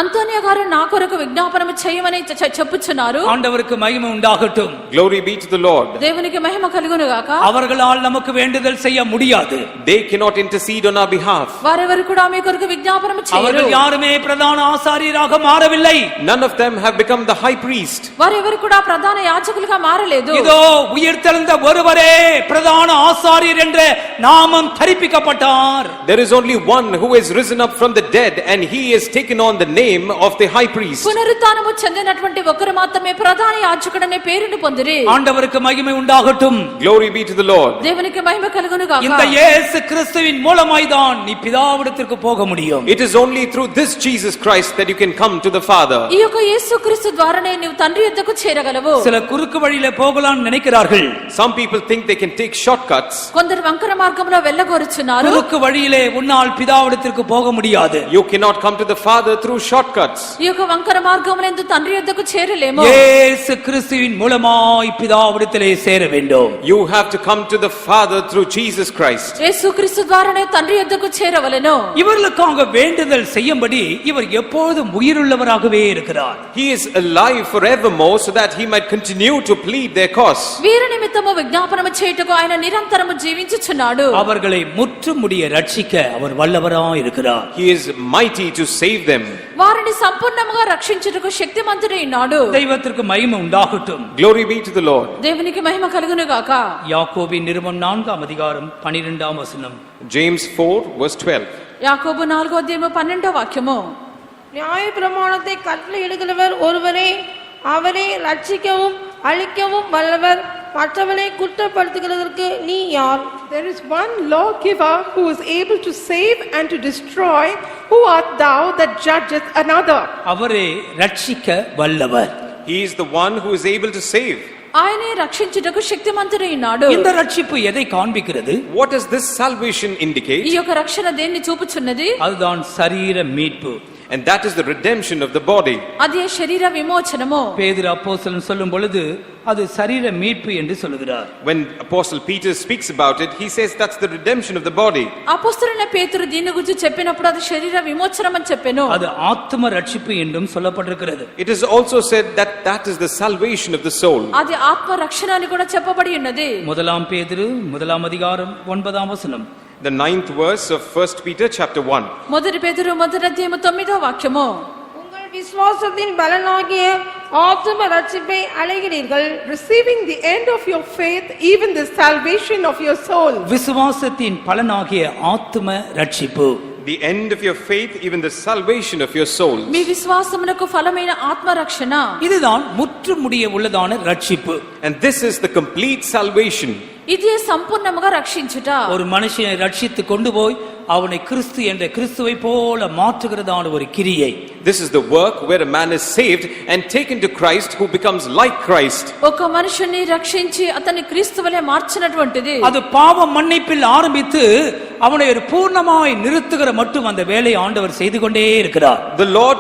అంతోనియా గారు నా కొరకు విజ్ఞాపనం చేయమని చెప్పుచున్నారు. ஆண்டவருக்கு மகிமை உண்டாகட்டும். Glory be to the Lord. దేవునికి మహిమ కలుగును గాక. அவர்களால் நமக்கு வேண்டுதல் செய்ய முடியாது. They cannot intercede on our behalf. వారెవరు కూడా మీ కొరకు విజ్ఞాపనం చేయరు. அவர்கள் யாருமே பிரதான ஆசாரியராக மாறவில்லை. None of them have become the high priest. వారెవరు కూడా ప్రధాన యాజకులుగా మారలేదు. இதோ உயிர்த்தெழுந்த ஒருவரே பிரதான ஆசாரியர் என்ற நாமம் தரிப்பிக்கப்பட்டார். There is only one who has risen up from the dead, and he has taken on the name of the high priest. పునరుత్థానము చెందినటువంటి ఒకరు మాత్రమే ప్రధాన యాజకుడనే పేరును పొందిరి. ஆண்டவருக்கு மகிமை உண்டாகட்டும். Glory be to the Lord. దేవునికి మహిమ కలుగును గాక. இந்த இயேசு கிறிஸ்துவின் மூலமாய் தான் நீ பிதாவிடத்திற்கு போக முடியும். It is only through this Jesus Christ that you can come to the Father. ఈ యొక్క యేసుక్రీస్తు ద్వారానే నీవు తండ్రి యొద్దకు చేరగలవు. சில குறுக்கு வழியிலே போகலாம் நினைக்கிறார்கள். Some people think they can take shortcuts. కొందరు వంకర మార్గంలో వెళ్ళగోరుచున్నారు. குறுக்கு வழியிலே உன்னால் பிதாவிடத்திற்கு போக முடியாது. You cannot come to the Father through shortcuts. shortcuts. ఈ యొక్క వంకర మార్గమునందు తండ్రి యొద్దకు చేరలేము. இயேசு கிறிஸ்துவின் மூலமாய் பிதாவிடத்திலே சேர வேண்டும். You have to come to the Father through Jesus Christ. యేసుక్రీస్తు ద్వారానే తండ్రి యొద్దకు చేరవలెను. இவர்களுக்காக வேண்டுதல் செய்யும்படி இவர் எப்போதும் உயிருள்ளவராகவே இருக்கிறார். He is alive forevermore so that he might continue to plead their cause. వీరి నిమిత్తము విజ్ఞాపనము చేయుటకు ఆయన నిరంతరము జీవించుచున్నాడు. அவர்களை முற்றுமுடிய ரட்சிக்க அவர் வல்லவராய் இருக்கிறார். He is mighty to save them. వారిని సంపూర్ణముగా రక్షించుటకు శక్తిమంతుడై ఉన్నాడు. தெய்வத்திற்கு மகிமை உண்டாகட்டும். Glory be to the Lord. దేవునికి మహిమ కలుగును గాక. யாக்கோபின் நிருபம் 4ஆம் அதிகாரம் 12ஆம் வசனம். James 4 verse 12. యాకోబు 4వ అధ్యాయము 12వ వాక్యము. நியாய பிரமாணத்தை கட்டளையிடுகிறவர் ஒருவரே, அவரே ரட்சிக்கவும் அழிக்கவும் வல்லவர். மற்றவனை குற்றப்படுத்துகிறதற்கு நீ யார்? There is one lawgiver who is able to save and to destroy. Who art thou that judgeth another? அவரே ரட்சிக்க வல்லவர். He is the one who is able to save. ఆయనే రక్షించుటకు శక్తిమంతుడై ఉన్నాడు. இந்த ரட்சிப்பு எதை காண்பிக்கிறது? What does this salvation indicate? ఈ యొక్క రక్షణ దేన్ని చూపుచున్నది? அதுதான் சரீர மீட்பு. And that is the redemption of the body. అది శరీర విమోచనము. பேதுரு அப்போஸ்தலன் சொல்லும் பொழுது அது சரீர மீட்பு என்று சொல்கிறார். When Apostle Peter speaks about it, he says that's the redemption of the body. అపోస్తలుడైన పేతురు దీని గురించి చెప్పినప్పుడు అది శరీర విమోచనం అని చెప్పెను. அது ஆத்ம ரட்சிப்பு என்றும் சொல்லப்பட்டிருக்கிறது. It is also said that that is the salvation of the soul. అది ఆత్మ రక్షణ అని కూడా చెప్పబడి ఉన్నది. முதலாம் பேதுரு 1ஆம் அதிகாரம் 9ஆம் வசனம். The 9th verse of 1 Peter chapter 1. మొదటి పేతురు 1వ అధ్యాయము 9వ వాక్యము. உங்கள் விசுவாசத்தின் பலனாகிய ஆத்தும ரட்சிப்பை அடைகிறீர்கள். Receiving the end of your faith, even the salvation of your soul. விசுவாசத்தின் பலனாகிய ஆத்ம ரட்சிப்பு. The end of your faith, even the salvation of your soul. మీ విశ్వాసమునకు ఫలమైన ఆత్మ రక్షణ. இதுதான் முற்றுமுடிய உள்ளதான ரட்சிப்பு. And this is the complete salvation. ఇది సంపూర్ణముగా రక్షించుట. ஒரு மனுஷனை ரட்சித்து கொண்டு போய் அவனை கிறிஸ்து என்ற கிறிஸ்துவை போல மாற்றுகிறதான ஒரு கிரியை. This is the work where a man is saved and taken to Christ, who becomes like Christ. ఒక మనుషుని రక్షించి అతని క్రీస్తువలే మార్చినటువంటిది. அது பாவ மன்னிப்பில் ஆரம்பித்து அவனை ஒரு பூர்ணமாய் நிறுத்துகிற மட்டும் அந்த வேலையை ஆண்டவர் செய்து கொண்டே இருக்கிறார். The Lord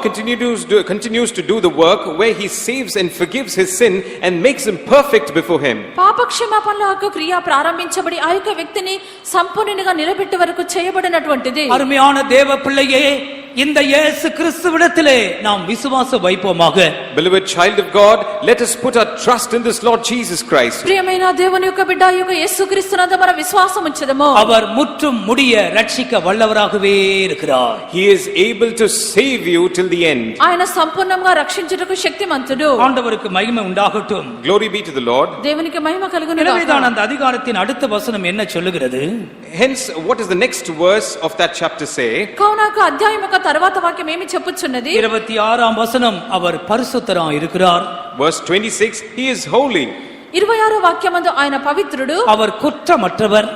continues to do the work where he saves and forgives his sin and makes him perfect before him. పాప క్షమాపణల యొక్క క్రియ ప్రారంభించబడి ఆ యొక్క వ్యక్తిని సంపూర్ణంగా నిలబెట్టే వరకు చేయబడినటువంటిది. அருமையான தேவ பிள்ளையே, இந்த இயேசு கிறிஸ்துவிடத்திலே நாம் விசுவாசம் வைப்போமாக. Beloved child of God, let us put our trust in this Lord Jesus Christ. ప్రియమైన దేవుని యొక్క బిడ్డ యొక్క యేసుక్రీస్తునందు మన విశ్వాసం ఉంచుదము. அவர் முற்றும் முடிய ரட்சிக்க வல்லவராகவே இருக்கிறார். He is able to save you till the end. ఆయన సంపూర్ణంగా రక్షించుటకు శక్తిమంతుడు. ஆண்டவருக்கு மகிமை உண்டாகட்டும். Glory be to the Lord. దేవునికి మహిమ కలుగును గాక. எனவேதான் அந்த அதிகாரத்தின் அடுத்த வசனம் என்ன சொல்லுகிறது? Hence, what does the next verse of that chapter say? కౌనక అధ్యాయం యొక్క తర్వాత వాక్యం ఏమి చెప్పుచున్నది? 26ஆம் வசனம், அவர் பரிசுத்தராய் இருக்கிறాர். Verse 26, he is holy. 26వ వాక్యమందు ఆయన పవిత్రుడు. அவர் குற்றமற்றவர்.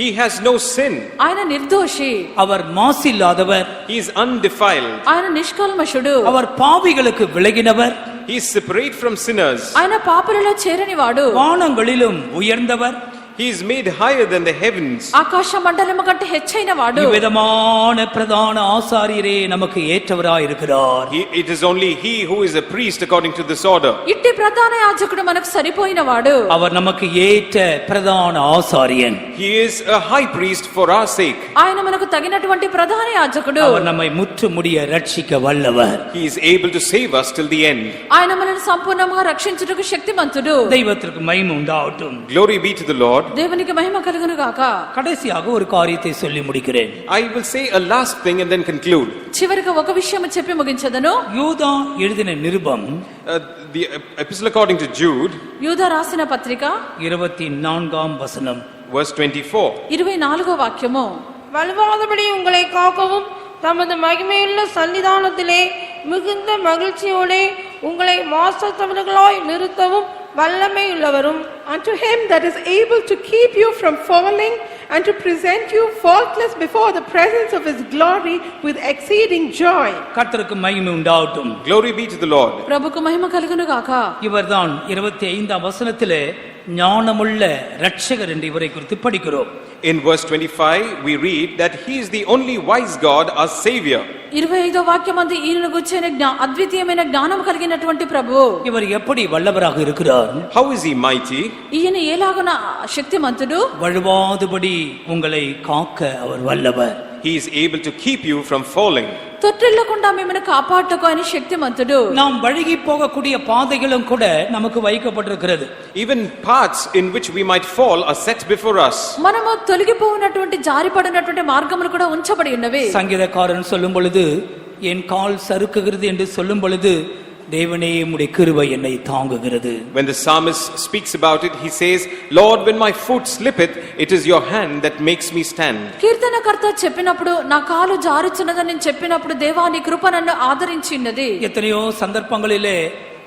He has no sin. ఆయన నిర్దోషి. அவர் மாசில்லாதவர். He is undefiled. ఆయన నిష్కల్మషుడు. அவர் பாவிகளுக்கு விலகினவர். He is separate from sinners. ఆయన పాపులలో చేరనివాడు. வானங்களிலும் உயர்ந்தவர். He is made higher than the heavens. ఆకాశ మండలము కంటే హెచ్చైన వాడు. விதமான பிரதான ஆசாரியரே நமக்கு ஏற்றவராய் இருக்கிறார். It is only he who is a priest according to this order. ఇట్టి ప్రధాన యాజకుడు మనకు సరిపోయిన వాడు. அவர் நமக்கு ஏற்ற பிரதான ஆசாரியன். He is a high priest for our sake. ఆయన మనకు తగినటువంటి ప్రధాన యాజకుడు. அவர் நம்மை முற்றுமுடிய ரட்சிக்க வல்லவர். He is able to save us till the end. ఆయన మనల్ని సంపూర్ణంగా రక్షించుటకు శక్తిమంతుడు. தெய்வத்திற்கு மகிமை உண்டாகட்டும். Glory be to the Lord. దేవునికి మహిమ కలుగును గాక. கடைசியாக ஒரு காரியத்தை சொல்லி முடிக்கிறேன். I will say a last thing and then conclude. చివరిగా ఒక విషయం చెప్పి ముగించదను. யூதா எழுதின நிருபம் The epistle according to Jude, యూదా రాసిన పత్రిక 24ஆம் வசனம். verse 24. 24వ వాక్యము. வலுவாதபடி உங்களை காக்கவும் தமது மகிமையுள்ள சன்னிதானத்திலே மிகுந்த மகிழ்ச்சியோடே உங்களை மாசத்தவர்களாய் நிறுத்தவும் வல்லமை உள்ளவரும். Unto him that is able to keep you from falling and to present you faultless before the presence of his glory with exceeding joy. கர்த்தருக்கு மகிமை உண்டாகட்டும். Glory be to the Lord. ప్రభుకు మహిమ కలుగును గాక. இவர்தான் 25ஆம் வசனத்திலே ஞானமுள்ள இரட்சகர் என்று இவரை குறித்து படிக்கிறோம். In verse 25, we read that he is the only wise God, our Savior. 25వ వాక్యమందు ఈయన గురించిన అద్వితీయమైన జ్ఞానం కలిగినటువంటి ప్రభువు. இவர் எப்படி வல்லவராக இருக்கிறார்? How is he mighty? ఈయన ఎలాగున శక్తిమంతుడు? வழுவாதபடி உங்களை காக்க அவர் வல்லவர். He is able to keep you from falling. తొట్టిల్లకుండా మిమ్మల్ని కాపాడుటకు ఆయన శక్తిమంతుడు. நாம் வழுகி போகக்கூடிய பாதைகளும் கூட நமக்கு வைக்கப்பட்டிருக்கிறது. Even paths in which we might fall are set before us. మనము తొలగిపోయినటువంటి జారిపడినటువంటి మార్గములు కూడా ఉంచబడి ఉన్నవి. சங்கீதக்காரன் சொல்லும் பொழுது என் கால் சறுக்குகிறது என்று சொல்லும் பொழுது தேவனே உம்முடைய கிருபை என்னை தாங்குகிறது. When the psalmist speaks about it, he says, Lord, when my foot slippeth, it is your hand that makes me stand. కీర్తనకర్త చెప్పినప్పుడు నా కాలు జారుచున్నదని నేను చెప్పినప్పుడు దేవా నీ కృప నన్ను ఆదరించినది. எத்தனையோ சந்தர்ப்பங்களிலே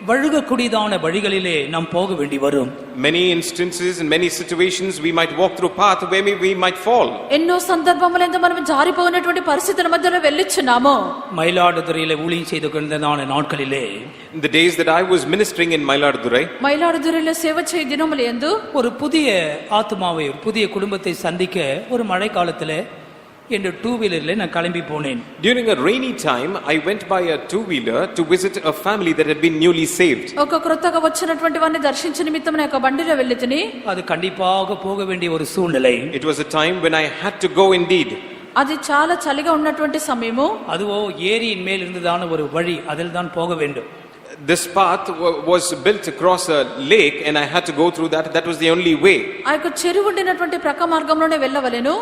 வழுகக்கூடியதான வழிகளிலே நாம் போக வேண்டி வரும். Many instances and many situations we might walk through path where we might fall. ఎన్నో సందర్భములందు మనం జారిపోయినటువంటి పరిస్థితుల మధ్యలో వెళ్ళుచున్నాము. மயிலாடுதுறையிலே ஊழியம் செய்து கொண்டதான நாட்களிலே In the days that I was ministering in Mailadurai, మయిలాడుదురిలో సేవ చేయ దినములందు ஒரு புதிய ஆத்மாவை புதிய குடும்பத்தை சந்திக்க ஒரு மழை காலத்திலே என்ற டூ வீலர்ல நான் கிளம்பி போனேன். during a rainy time, I went by a two-wheeler to visit a family that had been newly saved. ఒక క్రొత్తగా వచ్చినటువంటి వారిని దర్శించే నిమిత్తం నేను ఒక బండిలో వెళ్ళితిని. அது கண்டிப்பாக போக வேண்டிய ஒரு சூழ்நிலை. It was a time when I had to go indeed. అది చాలా చలిగా ఉన్నటువంటి సమయము. அதுவோ ஏரியின் மேல் இருந்ததான ஒரு வழி, அதில் தான் போக வேண்டும். This path was built across a lake and I had to go through that. That was the only way. ఆ యొక్క చెరువు ఉండినటువంటి ప్రక్క మార్గంలోనే వెళ్ళవలెను.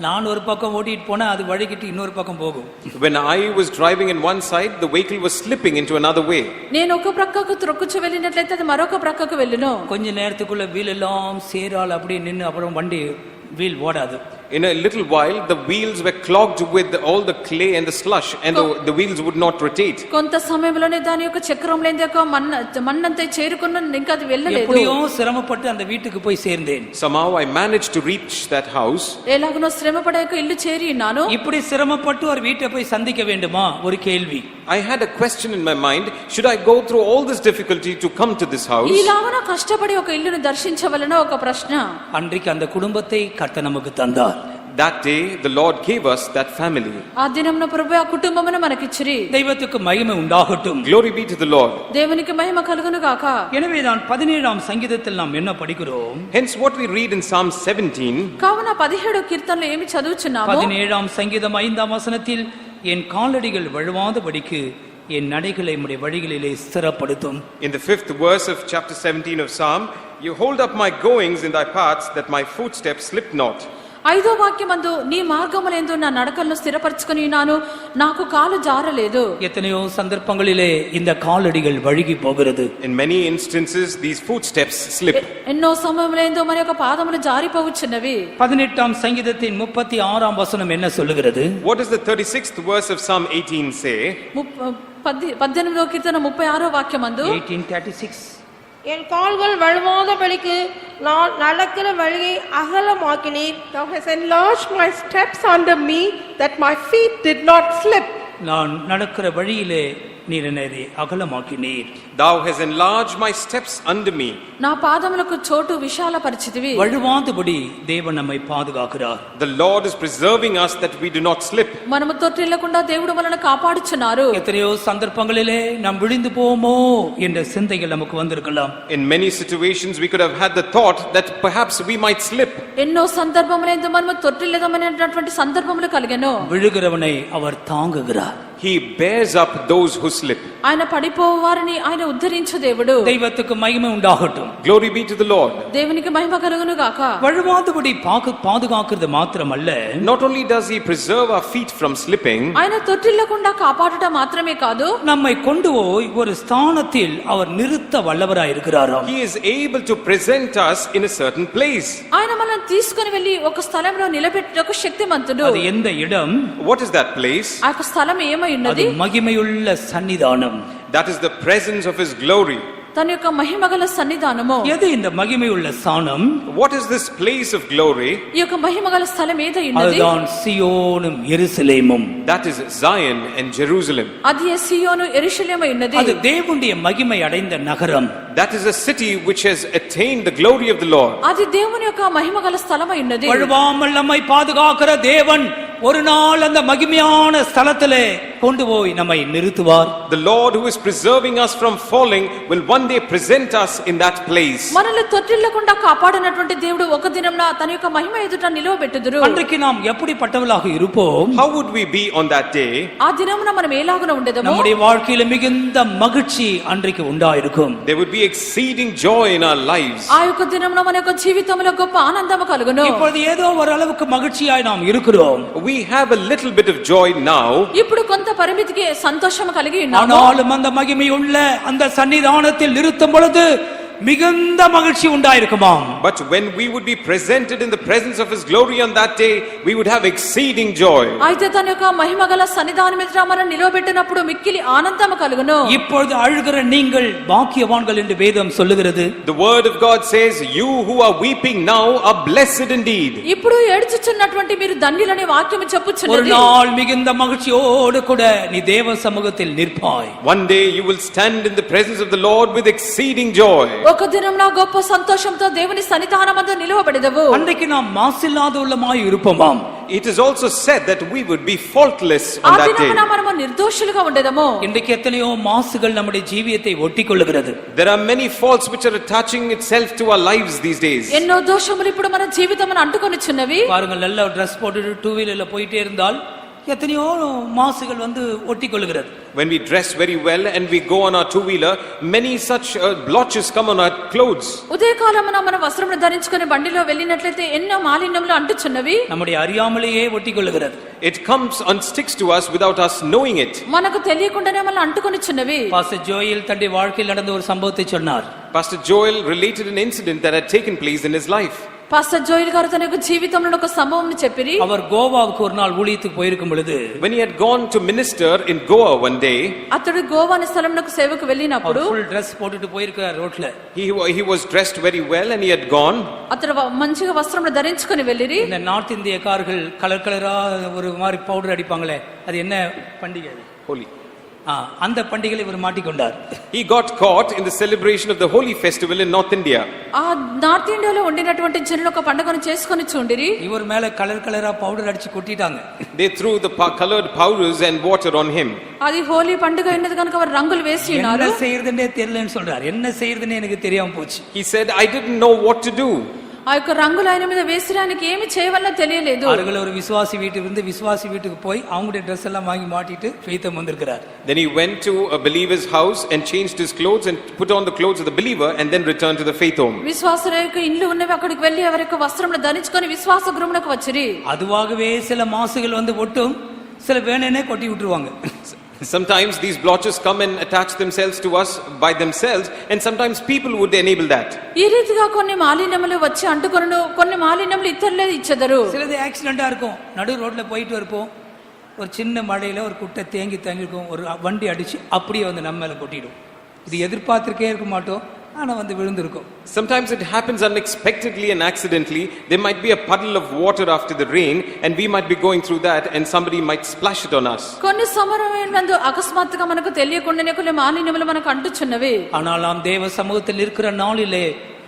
நான் ஒரு பக்கம் ஓட்டிட்டு போனா அது வழிகிட்டு இன்னொரு பக்கம் போகும். When I was driving in one side, the vehicle was slipping into another way. నేను ఒక ప్రక్కకు త్రొక్కుచు వెళ్ళినట్లయితే అది మరొక ప్రక్కకు వెళ్ళును. கொஞ்ச நேரத்துக்குள்ள வீல் எல்லாம் சேரால் அப்படியே நின்னு அப்புறம் வண்டி வீல் ஓடாது. In a little while, the wheels were clogged with all the clay and the slush, and the wheels would not rotate. కొంత సమయంలోనే దాని యొక్క చక్రంలో యొక్క మన్నంతా చేరుకున్న ఇంకా అది వెళ్ళలేదు. எப்படியோ சிரமப்பட்டு அந்த வீட்டுக்கு போய் சேர்ந்தேன். Somehow I managed to reach that house. ఎలాగనో శ్రమపడక ఇల్లు చేరి ఉన్నాను. இப்படி சிரமப்பட்டு ஒரு வீட்டை போய் சந்திக்க வேண்டுமா? ஒரு கேள்வி. I had a question in my mind, should I go through all this difficulty to come to this house? ఇలాగన కష్టపడి ఒక ఇల్లును దర్శించవలన ఒక ప్రశ్న. அன்றைக்கு அந்த குடும்பத்தை கர்த்தர் நமக்கு தந்தார். That day the Lord gave us that family. ఆ దినమున ప్రభువు ఆ కుటుంబమును మనకిచ్చిరి. தெய்வத்துக்கு மகிமை உண்டாகட்டும். Glory be to the Lord. దేవునికి మహిమ కలుగును గాక. எனவேதான் 17ஆம் சங்கீதத்தில் நாம் என்ன படிக்கிறோம்? Hence what we read in Psalm 17. కావున 17 కీర్తనలో ఏమి చదువుచున్నాము? 17ஆம் சங்கீதம் 5ஆம் வசனத்தில் என் காலடிகள் வழுவாதபடிக்கு என் நடைகளை உம்முடைய வழிகளிலே ஸ்திரப்படுத்தும். In the 5th verse of chapter 17 of Psalm, you hold up my goings in thy paths, that my footsteps slip not. 5వ వాక్యమందు నీ మార్గములందు నా నడకలను స్థిరపరచుకొని ఉన్నాను, నాకు కాలు జారలేదు. எத்தனையோ சந்தர்ப்பங்களிலே இந்த காலடிகள் வழுகி போகிறது. In many instances these footsteps slip. ఎన్నో సమయములందు మన యొక్క పాదములు జారిపోవచ్చున్నవి. 18ஆம் சங்கீதத்தின் 36ஆம் வசனம் என்ன சொல்லுகிறது? What does the 36th verse of Psalm 18 say? 18వ కీర్తన 36వ వాక్యమందు 18:36 என் கால்கள் வழுவாதபடிக்கு நான் நடக்கிற வழியை அகலமாக்கினீர். Thou hast enlarged my steps under me, that my feet did not slip. நான் நடக்கிற வழியிலே நீர் என்னை அகலமாக்கினீர். Thou hast enlarged my steps under me. నా పాదములకు చోటు విశాలపరిచితివి. வழுவாதபடி தேவன் நம்மை பாதுகாக்கிறார். The Lord is preserving us that we do not slip. మనము తొట్టిల్లకుండా దేవుడు మనల్ని కాపాడుచున్నారు. எத்தனையோ சந்தர்ப்பங்களிலே நாம் விழுந்து போவோமோ என்ற சிந்தைகள் நமக்கு வந்திருக்கலாம். In many situations we could have had the thought that perhaps we might slip. ఎన్నో సందర్భములందు మనము తొట్టిల్లదమనేటువంటి సందర్భములు కలిగెను. விழுகிறவனை அவர் தாங்குகிறார். He bears up those who slip. ఆయన పడిపోవారిని ఆయన ఉద్ధరించు దేవుడు. தெய்வத்துக்கு மகிமை உண்டாகட்டும். Glory be to the Lord. దేవునికి మహిమ కలుగును గాక. வழுவாதபடி பாதுகாக்கிறது மாத்திரமல்ல, Not only does he preserve our feet from slipping, ఆయన తొట్టిల్లకుండా కాపాడుట మాత్రమే కాదు, நம்மை கொண்டு போய் ஒரு ஸ்தானத்தில் அவர் நிறுத்த வல்லவராய் இருக்கிறாராம். he is able to present us in a certain place. ఆయన మనల్ని తీసుకొని వెళ్ళి ఒక స్థలంలో నిలబెట్టుటకు శక్తిమంతుడు. அது எந்த இடம்? What is that place? ఆ యొక్క స్థలం ఏమై அது ఉన్నది? மகிமையுள்ள சன்னிதானம். That is the presence of his glory. తన యొక్క మహిమగల సన్నిధానము. எது இந்த மகிமையுள்ள ஸ்தானம்? What is this place of glory? ఈ యొక్క మహిమగల స్థలం ఏదై ఉన్నది? அதுதான் சியோனும் எருசலேமும். That is Zion and Jerusalem. అది సియోను యెరూషలేము ఉన్నది. அது தேவனுடைய மகிமை அடைந்த நகரம். That is a city which has attained the glory of the Lord. అది దేవుని యొక్క మహిమగల స్థలమై ఉన్నది. வழுவாமல் நம்மை பாதுகாக்கிற தேவன் ஒரு நாள் அந்த மகிமையான ஸ்தலத்திலே கொண்டு போய் நம்மை நிறுத்துவார். The Lord who is preserving us from falling will one day present us in that place. మనల్ని తొట్టిల్లకుండా కాపాడినటువంటి దేవుడు ఒక దినంన తన యొక్క మహిమ ఎదుట నిలవబెట్టుదురు. அன்றைக்கு நாம் எப்படிப்பட்டவர்களாக இருப்போம்? How would we be on that day? ఆ దినమున మనం ఎలాగున ఉండేదమో? நம்முடைய வாழ்க்கையில மிகுந்த மகிழ்ச்சி அன்றைக்கு உண்டாயிருக்கும். There would be exceeding joy in our lives. ఆ యొక్క దినమున మన యొక్క జీవితంలో గొప్ప ఆనందము కలుగును. இப்பொழுது ஏதோ ஒரு அளவுக்கு மகிழ்ச்சியாய் நாம் இருக்கிறோம். We have a little bit of joy now. ఇప్పుడు కొంత పరిమితికి సంతోషం కలిగి ఉన్నాము. ஆனாலும் அந்த மகிமையுள்ள அந்த சன்னிதானத்தில் நிறுத்தும் பொழுது மிகுந்த மகிழ்ச்சி உண்டாயிருக்குமாம். But when we would be presented in the presence of His glory on that day, we would have exceeding joy. అయితే తన యొక్క మహిమగల సన్నిధానం ఎదుట మనం నిలవబెట్టినప్పుడు మిక్కిలి ఆనందము కలుగును. இப்பொழுது அழுகிற நீங்கள் பாக்கியவான்கள் என்று வேதம் சொல்லுகிறது. The word of God says, you who are weeping now are blessed indeed. ఇప్పుడు ఏడ్చుచున్నటువంటి మీరు ధన్యులని వాక్యము ஒரு చెప్పుచున్నది. நாள் மிகுந்த மகிழ்ச்சியோடு கூட நீ தேவ சமூகத்தில் நிற்பாய். One day you will stand in the presence of the Lord with exceeding joy. ఒక దినమున గొప్ప సంతోషంతో దేవుని సన్నిధానమందు నిలవబడెదవు. அன்றைக்கு நாம் மாசில்லாதவர்களாய் இருப்போமாம். It is also said that we would be faultless ఆ on that day. దినమున మనము నిర్దోషులుగా ఉండేదము. இன்றைக்கு எத்தனையோ மாசுகள் நம்முடைய ஜீவியத்தை ஒட்டிக்கொள்ளுகிறது. There are many faults which are attaching itself to our lives these days. ఎన్నో దోషములు ఇప్పుడు మన జీవితమును అంటుకొనిచున్నవి. பாருங்கள், நல்ல ட்ரெஸ் போட்டுட்டு டூ வீலர்ல போயிட்டே இருந்தால் எத்தனையோ மாசுகள் வந்து ஒட்டிக்கொள்ளுகிறது. When we dress very well and we go on our two-wheeler, many such blotches come on our clothes. ఉదయకాలమున మన వస్త్రమును ధరించుకొని బండిలో వెళ్ళినట్లయితే ఎన్నో మాలిన్యములు అంటుచున్నవి. நம்முடைய அறியாமலேயே ஒட்டிக்கொள்ளுகிறது. It comes and sticks to us without us knowing it. మనకు తెలియకుండానే మనల్ని అంటుకొనిచున్నవి. பாஸ்டர் ஜோயல் தன்னுடைய வாழ்க்கையில் நடந்த ஒரு சம்பவத்தை சொன்னார். Pastor Joel related an incident that had taken place in his life. Pastor Joel గారు తన యొక్క జీవితంలో ఒక సంభవంని చెప్పిరి. அவர் கோவாவுக்கு ஒரு நாள் ஊழியத்துக்கு போயிருக்கும் பொழுது When he had gone to minister in Goa one day, అతడు గోవా అనే స్థలంలో సేవకు వెళ్ళినప్పుడు ஃபுல் Dress போட்டுட்டு போயிருக்கார் ரோட்ல. he was dressed very well and he had gone. అతడు మంచిగా వస్త్రములు ధరించుకొని వెళ్ళిరి. இந்த நார்த் இந்திய கார்கள் கலர் கலரா ஒரு மாதிரி பவுடர் அடிப்பாங்களே, அது என்ன பண்டிகை அது? Holy. அந்த பண்டிகையில் இவர் மாட்டிக்கொண்டார். He got caught in the celebration of the Holi festival in North India. ఆ నార్త్ ఇండియాలో ఉండినటువంటి జనులు ఒక పండుగను చేసుకొని చూండిరి. இவர் மேல கலர் கலரா பவுடர் அடிச்சு கொட்டிட்டாங்க. They threw the colored powders and water on him. అది హోలీ పండుగ అయినది కనుక వారు రంగులు వేసి ఉన్నారు. என்ன செய்யறதுன்னே தெரியலன்னு சொல்றார். என்ன செய்யறதுன்னே எனக்கு தெரியாம போச்சு. He said, I didn't know what to do. ఆ యొక్క రంగులు ఆయన మీద వేసడానికి ఏమి చేయవల్ల తెలియలేదు. அருகில் ஒரு விசுவாசி வீட்டுக்கு வந்து விசுவாசி வீட்டுக்கு போய் அவங்களுடைய ட்ரெஸ் எல்லாம் வாங்கி மாட்டிட்டு ஃபெய்தம் வந்திருக்கிறார். Then he went to a believer's house and changed his clothes and put on the clothes of the believer and then returned to the faith home. విశ్వాసుల యొక్క ఇల్లు ఉన్నవి అక్కడికి వెళ్ళి ఎవరి యొక్క వస్త్రములు ధరించుకొని విశ్వాస గృహమునకు వచ్చిరి. அதுவாகவே சில மாசுகள் வந்து ஒட்டும், சில வேணுனே கொட்டி விட்டுருவாங்க. Sometimes these blotches come and attach themselves to us by themselves, and sometimes people would enable that. ఈ రీతిగా కొన్ని మాలిన్యములు వచ్చి అంటుకొనును, కొన్ని మాలిన్యములు ఇతరులే ఇచ్చెదరు. சிலது ஆக்சிடென்ட்டா இருக்கும். நடு ரோட்ல போயிட்டு இருப்போம், ஒரு சின்ன மழையில ஒரு குட்டை தேங்கி இருக்கும், ஒரு வண்டி அடிச்சு அப்படியே வந்து நம்ம மேல கொட்டிடும். இது எதிர்பார்த்திருக்கே இருக்க மாட்டோம், ஆனா வந்து விழுந்திருக்கும். Sometimes it happens unexpectedly and accidentally. There might be a puddle of water after the rain and we might be going through that and somebody might splash it on us. కొన్ని సమరమైనందు అకస్మాత్తుగా మనకు తెలియకుండానే కొన్ని మాలిన్యములు మనకు అంటుచున్నవి. ஆனால் நாம் தேவ சமூகத்தில் இருக்கிற நாளிலே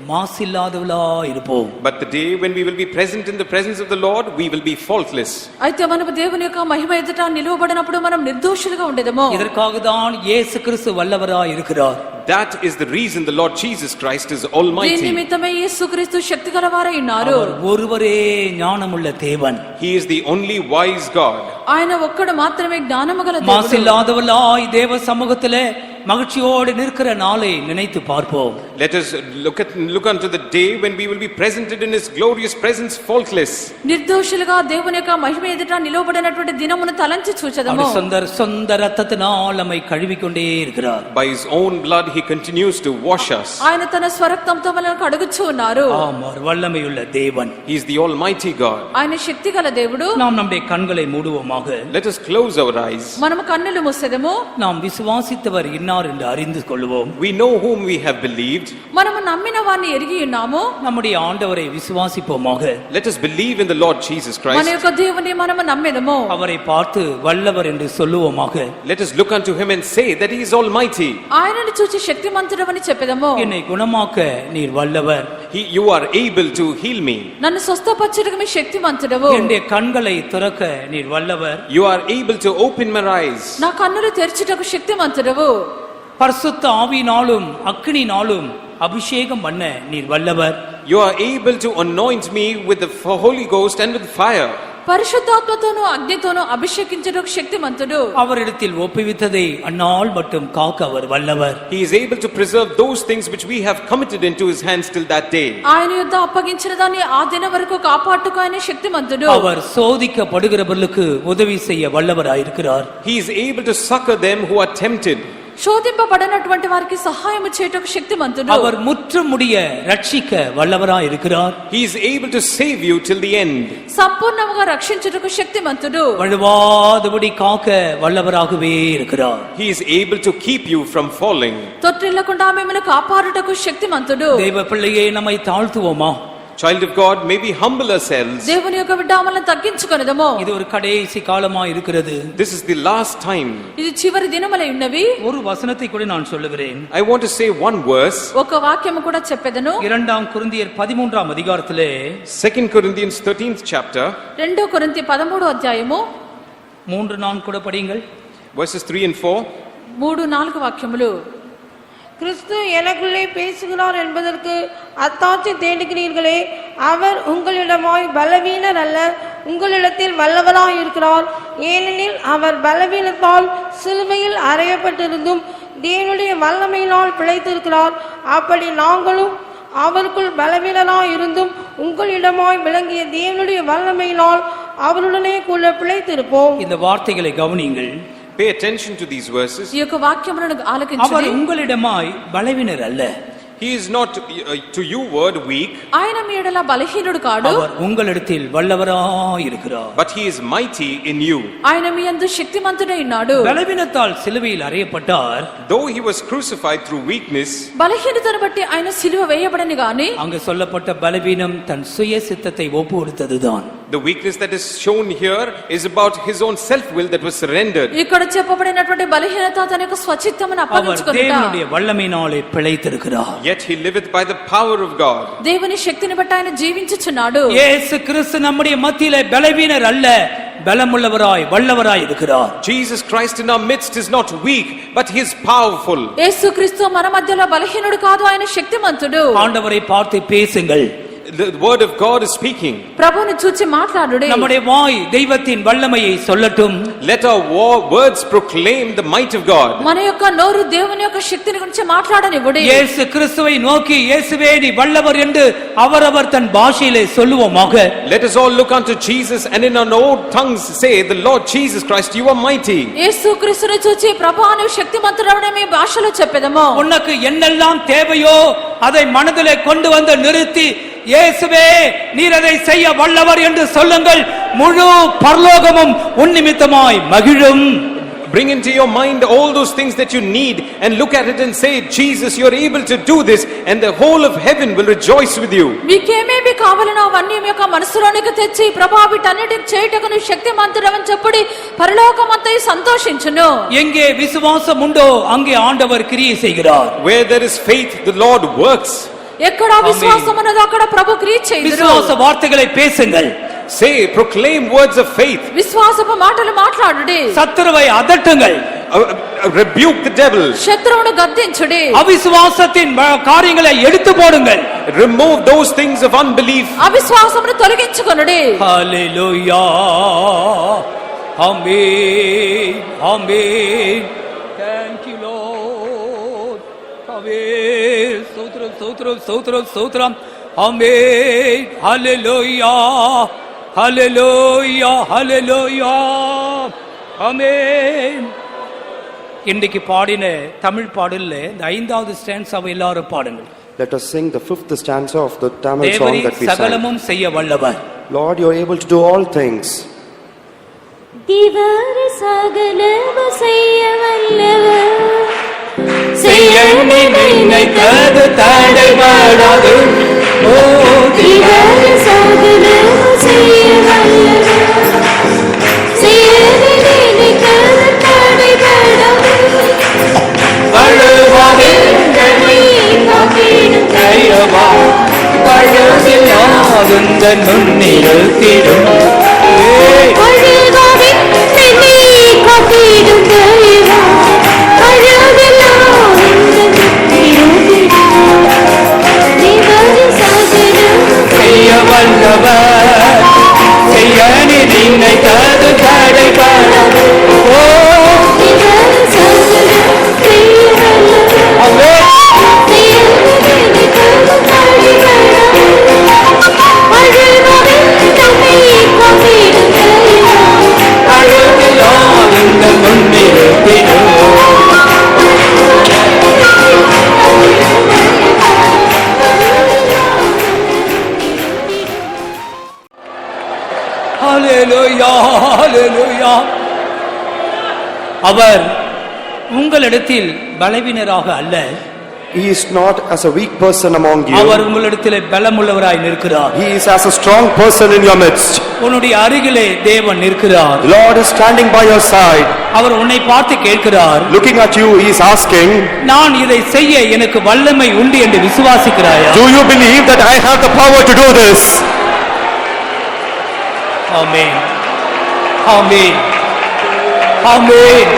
மாசில்லாதவளா இருப்போம். But the day when we will be present in the presence of the Lord, we will be faultless. అయితే మనము దేవుని యొక్క మహిమ ఎదుట నిలువబడినప్పుడు మనం నిర్దోషులుగా ఉండేదము. இதற்காக தான் இயேசு கிறிஸ்து வல்லவராய் இருக்கிறார். That is the reason the Lord Jesus Christ is దీని almighty. నిమిత్తమే యేసుక్రీస్తు శక్తిగలవారై ఉన్నారు. அவர் ஒருவரே ஞானமுள்ள தேவன். He is the only wise God. ఆయన ఒక్కడు మాత్రమే జ్ఞానము గల దేవుడు. மாசில்லாதவளாய் தேவ சமூகத்திலே மகிழ்ச்சியோடு நிற்கிற நாளை நினைத்து பார்ப்போம். Let us look unto the day when we will be presented in His glorious presence faultless. నిర్దోషులుగా దేవుని యొక్క మహిమ ఎదుట నిలవబడినటువంటి దినమును తలంచి చూచెదము. சொந்த ரத்தத்தினால் நம்மை கழுவிக்கொண்டே இருக்கிறார். By His own blood He continues to wash us. ఆయన తన స్వరక్తంతో మనల్ని కడుగుచూ ఉన్నారు. ஆமார், வல்லமையுள்ள தேவன். He is the almighty God. ఆయన శక్తిగల దేవుడు. நாம் நம்முடைய கண்களை மூடுவோமாக. Let us close our eyes. మనము కన్నులు మూసెదము. நாம் விசுவாசித்தவர் இன்னார் இன்னார் என்று அறிந்து கொள்வோம். We know whom we have believed. మనము నమ్మిన వారిని ఎరిగి ఉన్నాము. நம்முடைய ஆண்டவரை விசுவாசிப்போமாக. Let us believe in the Lord Jesus మన Christ. యొక్క దేవుని మనము నమ్మెదము. அவரை பார்த்து வல்லவர் என்று சொல்லுவோமாக. Let us look unto him and say that he is almighty. ఆయనను చూచి శక్తిమంతుడవని చెప్పెదము. என்னை குணமாக்க நீர் வல்லவர். You are able to heal me. నన్ను స్వస్థపరచుటకు మీ శక్తిమంతుడవు. என்னுடைய கண்களை திறக்க நீர் வல்லவர். You are able to open my eyes. నా కన్నులు తెరచుటకు శక్తిమంతుడవు. பரிசுத்த ஆவியினாலும் அக்கினியினாலும் அபிஷேகம் பண்ண நீர் வல்லவர். You are able to anoint me with the Holy Ghost and with fire. పరిశుద్ధాత్మతోను అగ్నితోను అభిషేకించుటకు శక్తిమంతుడు. அவரிடத்தில் ஒப்புவித்ததை அந்நாள் மட்டும் காக்க அவர் வல்லவர். He is able to preserve those things which we have committed into his hands till that day. ఆయన యుద్ధ అప్పగించిన దాన్ని ఆ దినం వరకు కాపాడుటకు ఆయన శక్తిమంతుడు. அவர் சோதிக்கப்படுகிறவர்களுக்கு உதவி செய்ய வல்லவராயிருக்கிறார். He is able to succor them who are tempted. శోధింపబడినటువంటి వారికి సహాయము చేయుటకు శక్తిమంతుడు. அவர் முற்றுமுடிய ரட்சிக்க வல்லவராயிருக்கிறார். He is able to save you till the end. సంపూర్ణముగా రక్షించుటకు శక్తిమంతుడు. வழுவாதபடி காக்க வல்லவராகவே இருக்கிறார். He is able to keep you from falling. తొట్టిల్లకుండా మిమ్మల్ని కాపాడుటకు శక్తిమంతుడు. தேவ பிள்ளையே நம்மை தாழ்த்துவோமா? Child of God, may we humble ourselves. దేవుని యొక్క బిడ్డ మనల్ని తగ్గించుకొనిదము. இது ஒரு கடைசி காலமா இருக்கிறது. This is the last time. ఇది చివరి దినములై ఉన్నవి. ஒரு வசனத்தை கூட நான் சொல்லுகிறேன். I want to say one verse. ఒక వాక్యము కూడా చెప్పెదను. 2 కొరింథీயர் 13 அதிகாரத்திலே 2 Corinthians 13th chapter. 2 కొరింథీ 13 అధ్యాయము 3-4 கூட படியுங்கள். Verses 3 and 4. 3-4 వాక్యములు. கிறிஸ்து எனக்குள்ளே பேசுகிறார் என்பதற்கு அத்தாட்சி தேடுகிறீர்களே, அவர் உங்களிடமாய் பலவீனர் அல்ல, உங்களிடத்தில் வல்லவராய் இருக்கிறார். ஏனெனில் அவர் பலவீனத்தால் சிலுவையில் அறையப்பட்டிருந்தும் தேவனுடைய வல்லமையினால் பிழைத்திருக்கிறார். அப்படி நாங்களும் அவருக்குள் பலவீனராய் இருந்தும் உங்களிடமாய் விளங்கிய தேவனுடைய வல்லமையினால் அவருடனே கூட பிழைத்திருப்போம். இந்த வார்த்தைகளை கவனியுங்கள். Pay attention to these verses. ఈ యొక్క వాక్యములను அவர் ఆలకించుడి. உங்களிடமாய் பலவீனர் அல்ல. He is not to you word weak, ఆయన మీ ఎడల బలహీనుడు కాడు. அவர் உங்களிடத்தில் வல்லவராய் இருக்கிறார். but he is mighty in you. ఆయన మీ యందు శక్తిమంతుడై ఉన్నాడు. பலவீனத்தால் சிலுவையில் அறையப்பட்டார். Though he was crucified through weakness, బలహీనతను బట్టి ఆయన సిలువ వేయబడని గాని அங்கு சொல்லப்பட்ட பலவீனம் தன் சுய சித்தத்தை ஒப்பு கொடுத்ததுதான். the weakness that is shown here is about his own self will that was surrendered. ఇక్కడ చెప్పబడినటువంటి బలహీనత తన యొక్క స్వచిత్తమును அவர் అప్పగించుకొనుట. தேவனுடைய வல்லமையினாலே பிழைத்திருக்கிறார். Yet he liveth by the power of God. దేవుని శక్తిని బట్టి ఆయన జీవించుచున్నాడు. இயேசு கிறிஸ்து நம்முடைய மத்தியிலே பலவீனர் அல்ல, பலமுள்ளவராய் வல்லவராய் இருக்கிறார். Jesus Christ in our midst is not weak, but he is powerful. యేసుక్రీస్తు మన మధ్యలో బలహీనుడు కాదు, ఆయన శక్తిమంతుడు. ஆண்டவரை பார்த்து பேசுங்கள். The word of God is speaking. ప్రభువును చూచి మాట్లాడుడి. நம்முடைய வாய் தெய்வத்தின் வல்லமையை சொல்லட்டும். Let our words proclaim the might of God. మన యొక్క నోరు దేవుని యొక్క శక్తిని గురించి మాట్లాడనివ్వుడి. இயேசு கிறிஸ்துவை நோக்கி இயேசுவே நீ வல்லவர் என்று அவரவர் தன் பாஷையிலே சொல்லுவோமாக. Let us all look unto Jesus and in our own tongues say, the Lord Jesus Christ, you are mighty. యేసుక్రీస్తుని చూచి ప్రభువా నీవు శక్తిమంతుడవని మీ భాషలో చెప్పెదము. உனக்கு என்னெல்லாம் தேவையோ அதை மனதிலே கொண்டு வந்து நிறுத்தி இயேசுவே நீர் அதை செய்ய வல்லவர் என்று சொல்லுங்கள். முழு பரலோகமும் உன் நிமித்தமாய் மகிழும். Bring into your mind all those things that you need and look at it and say, Jesus, you are able to do this, and the whole of heaven will rejoice with you. మీకేమేమి కావాలనో అవన్నీ మీ యొక్క మనసులోనికి తెచ్చి ప్రభువా వీటన్నిటిని చేయుటకు నీవు శక్తిమంతుడవని చెప్పుడి, పరలోకమంతయు సంతోషించును. எங்கே விசுவாசம் உண்டோ அங்கே ஆண்டவர் கிரியை செய்கிறார். Where there is faith, the Lord works. ఎక్కడ విశ్వాసం ఉన్నదో అక్కడ ప్రభు క్రియ చేయును. விசுவாச வார்த்தைகளை பேசுங்கள். Say, proclaim words of faith. విశ్వాసపు మాటలు మాట్లాడుడి. சத்துருவை அதட்டுங்கள். Rebuke the devil. శత్రువును గద్దించుడి. அவிசுவாசத்தின் காரியங்களை எடுத்து போடுங்கள். Remove those things of unbelief. అవిశ్వాసమును తొలగించుకొనుడి. Hallelujah. Amen. Amen. Thank you Lord. ఆమేన్. స్తోత్రం స్తోత్రం స్తోత్రం స్తోత్రం. ఆమేన్. హల్లెలూయా. ஹல்லேலூயா ஹல்லேலூயா ஆமென். இன்றைக்கு பாடின தமிழ் பாடல்ல இந்த 5வது ஸ்டான்ஸாவை எல்லாரும் பாடுங்கள். Let us sing the 5th stanza of the Tamil song தேவரீர் that we sang. சகலமும் செய்ய வல்லவர். Lord, you are able to do all things. தேவரீர் சகலமும் செய்ய வல்லவர், எண்ணி நினைத்தது தடைபடாது. ஓ இவர் சகலம் செய்ய வல்லவர். செய்யவே நினைத்தது தடைபடாது. அழுவாதென்றனை காத்திடும் கையவா பழுதில்லாதுந்தன் முன்னிறுத்திடும். அழுவாதே என்னை காத்திடும் தெய்வா. அழுவெல்லாம் இவர் சகலம் செய்ய வல்லவர் செய்ய நினைத்தது தடைபடாது. ஓ இவர் சகலம் செய்ய வல்லவர். அவே அழுதில்லாதுந்தன் முன்னிறுத்திடும். ஹல்லேலூயா, ஹல்லேலூயா. அவர் உங்களிடத்தில் பலவீனராக அல்ல, He is not as a weak person among our you. உங்களிடத்தில் பலமுள்ளவராய் நிற்கிறார். He is as a strong person in your midst. உன்னுடைய அருகிலே தேவன் நிற்கிறார். The Lord is standing by your side. அவர் உன்னை பார்த்து கேட்கிறார், Looking at you, He is asking, நான் இதை செய்ய எனக்கு வல்லமை உண்டு என்று விசுவாசிக்கிறாயா? do you believe that I have the power to do this? ஆமென், ஆமென், ஆமென்.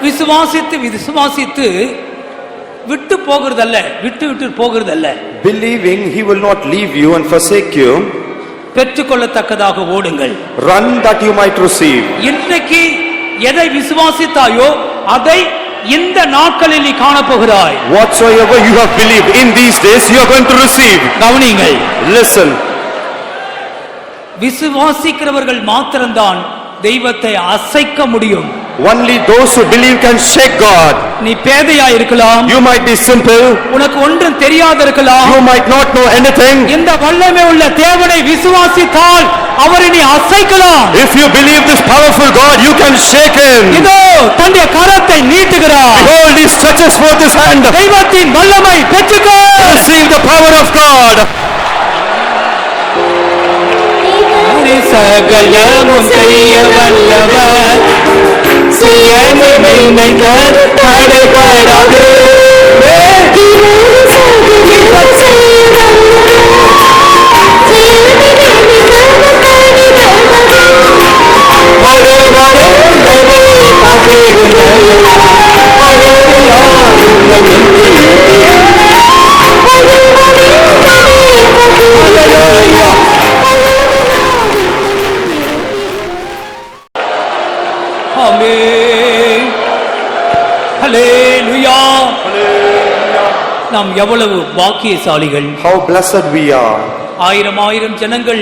விசுவாசித்து விசுவாசித்து விட்டு போகிறதல்ல, விட்டு விட்டு போகிறதல்ல, Believing He will not leave you and forsake you, பெற்றுக்கொள்ளத்தக்கதாக ஓடுங்கள். run that you might receive. இன்றைக்கு எதை விசுவாசித்தாயோ அதை இந்த நாட்களில் நீ காணப்போகிறாய். Whatsoever you have believed in these days, you are going to receive. கவனிங்கள், Listen, விசுவாசிக்கிறவர்கள் மாத்திரம்தான் தெய்வத்தை அசைக்க முடியும். only those who believe can shake God. நீ பேதையா இருக்கலாம், You might be simple, உனக்கு ஒன்றும் தெரியாத இருக்கலாம். you might not know anything. இந்த வல்லமை உள்ள தேவனை விசுவாசித்தால் அவரை நீ அசைக்கலாம். If you believe this powerful God, you can shake Him. இதோ தன்னுடைய கரத்தை நீட்டுகிறார். Behold, He stretches forth His hand. தெய்வத்தின் வல்லமை பெற்றுக்கோ. Receive the power of God. சகலமும் செய்ய வல்லவர் செய்ய நினைத்தது தடைபடாது. ஆமென், ஹல்லேலூயா. நாம் எவ்வளவு பாக்கியசாலிகள். How blessed we are. ஆயிரம் ஆயிரம் ஜனங்கள்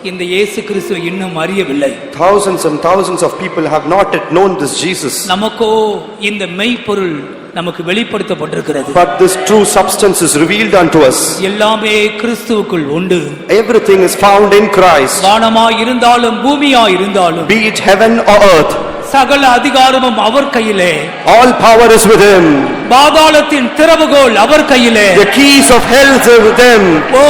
இந்த இயேசு கிறிஸ்துவை இன்னும் அறியவில்லை. Thousands and thousands of people have not yet known this Jesus. நமக்கோ இந்த மெய்ப்பொருள் நமக்கு வெளிப்படுத்தப்பட்டிருக்கிறது. But this true substance is revealed unto us. எல்லாமே கிறிஸ்துவுக்குள் உண்டு. Everything is found in Christ. வானமாய் இருந்தாலும் பூமியாய் இருந்தாலும் Be it heaven or earth, சகல அதிகாரமும் அவர் கையிலே. all power is with Him. பாதாளத்தின் திறவுகோல் அவர் கையிலே. The keys of hell are with Him. ஓ,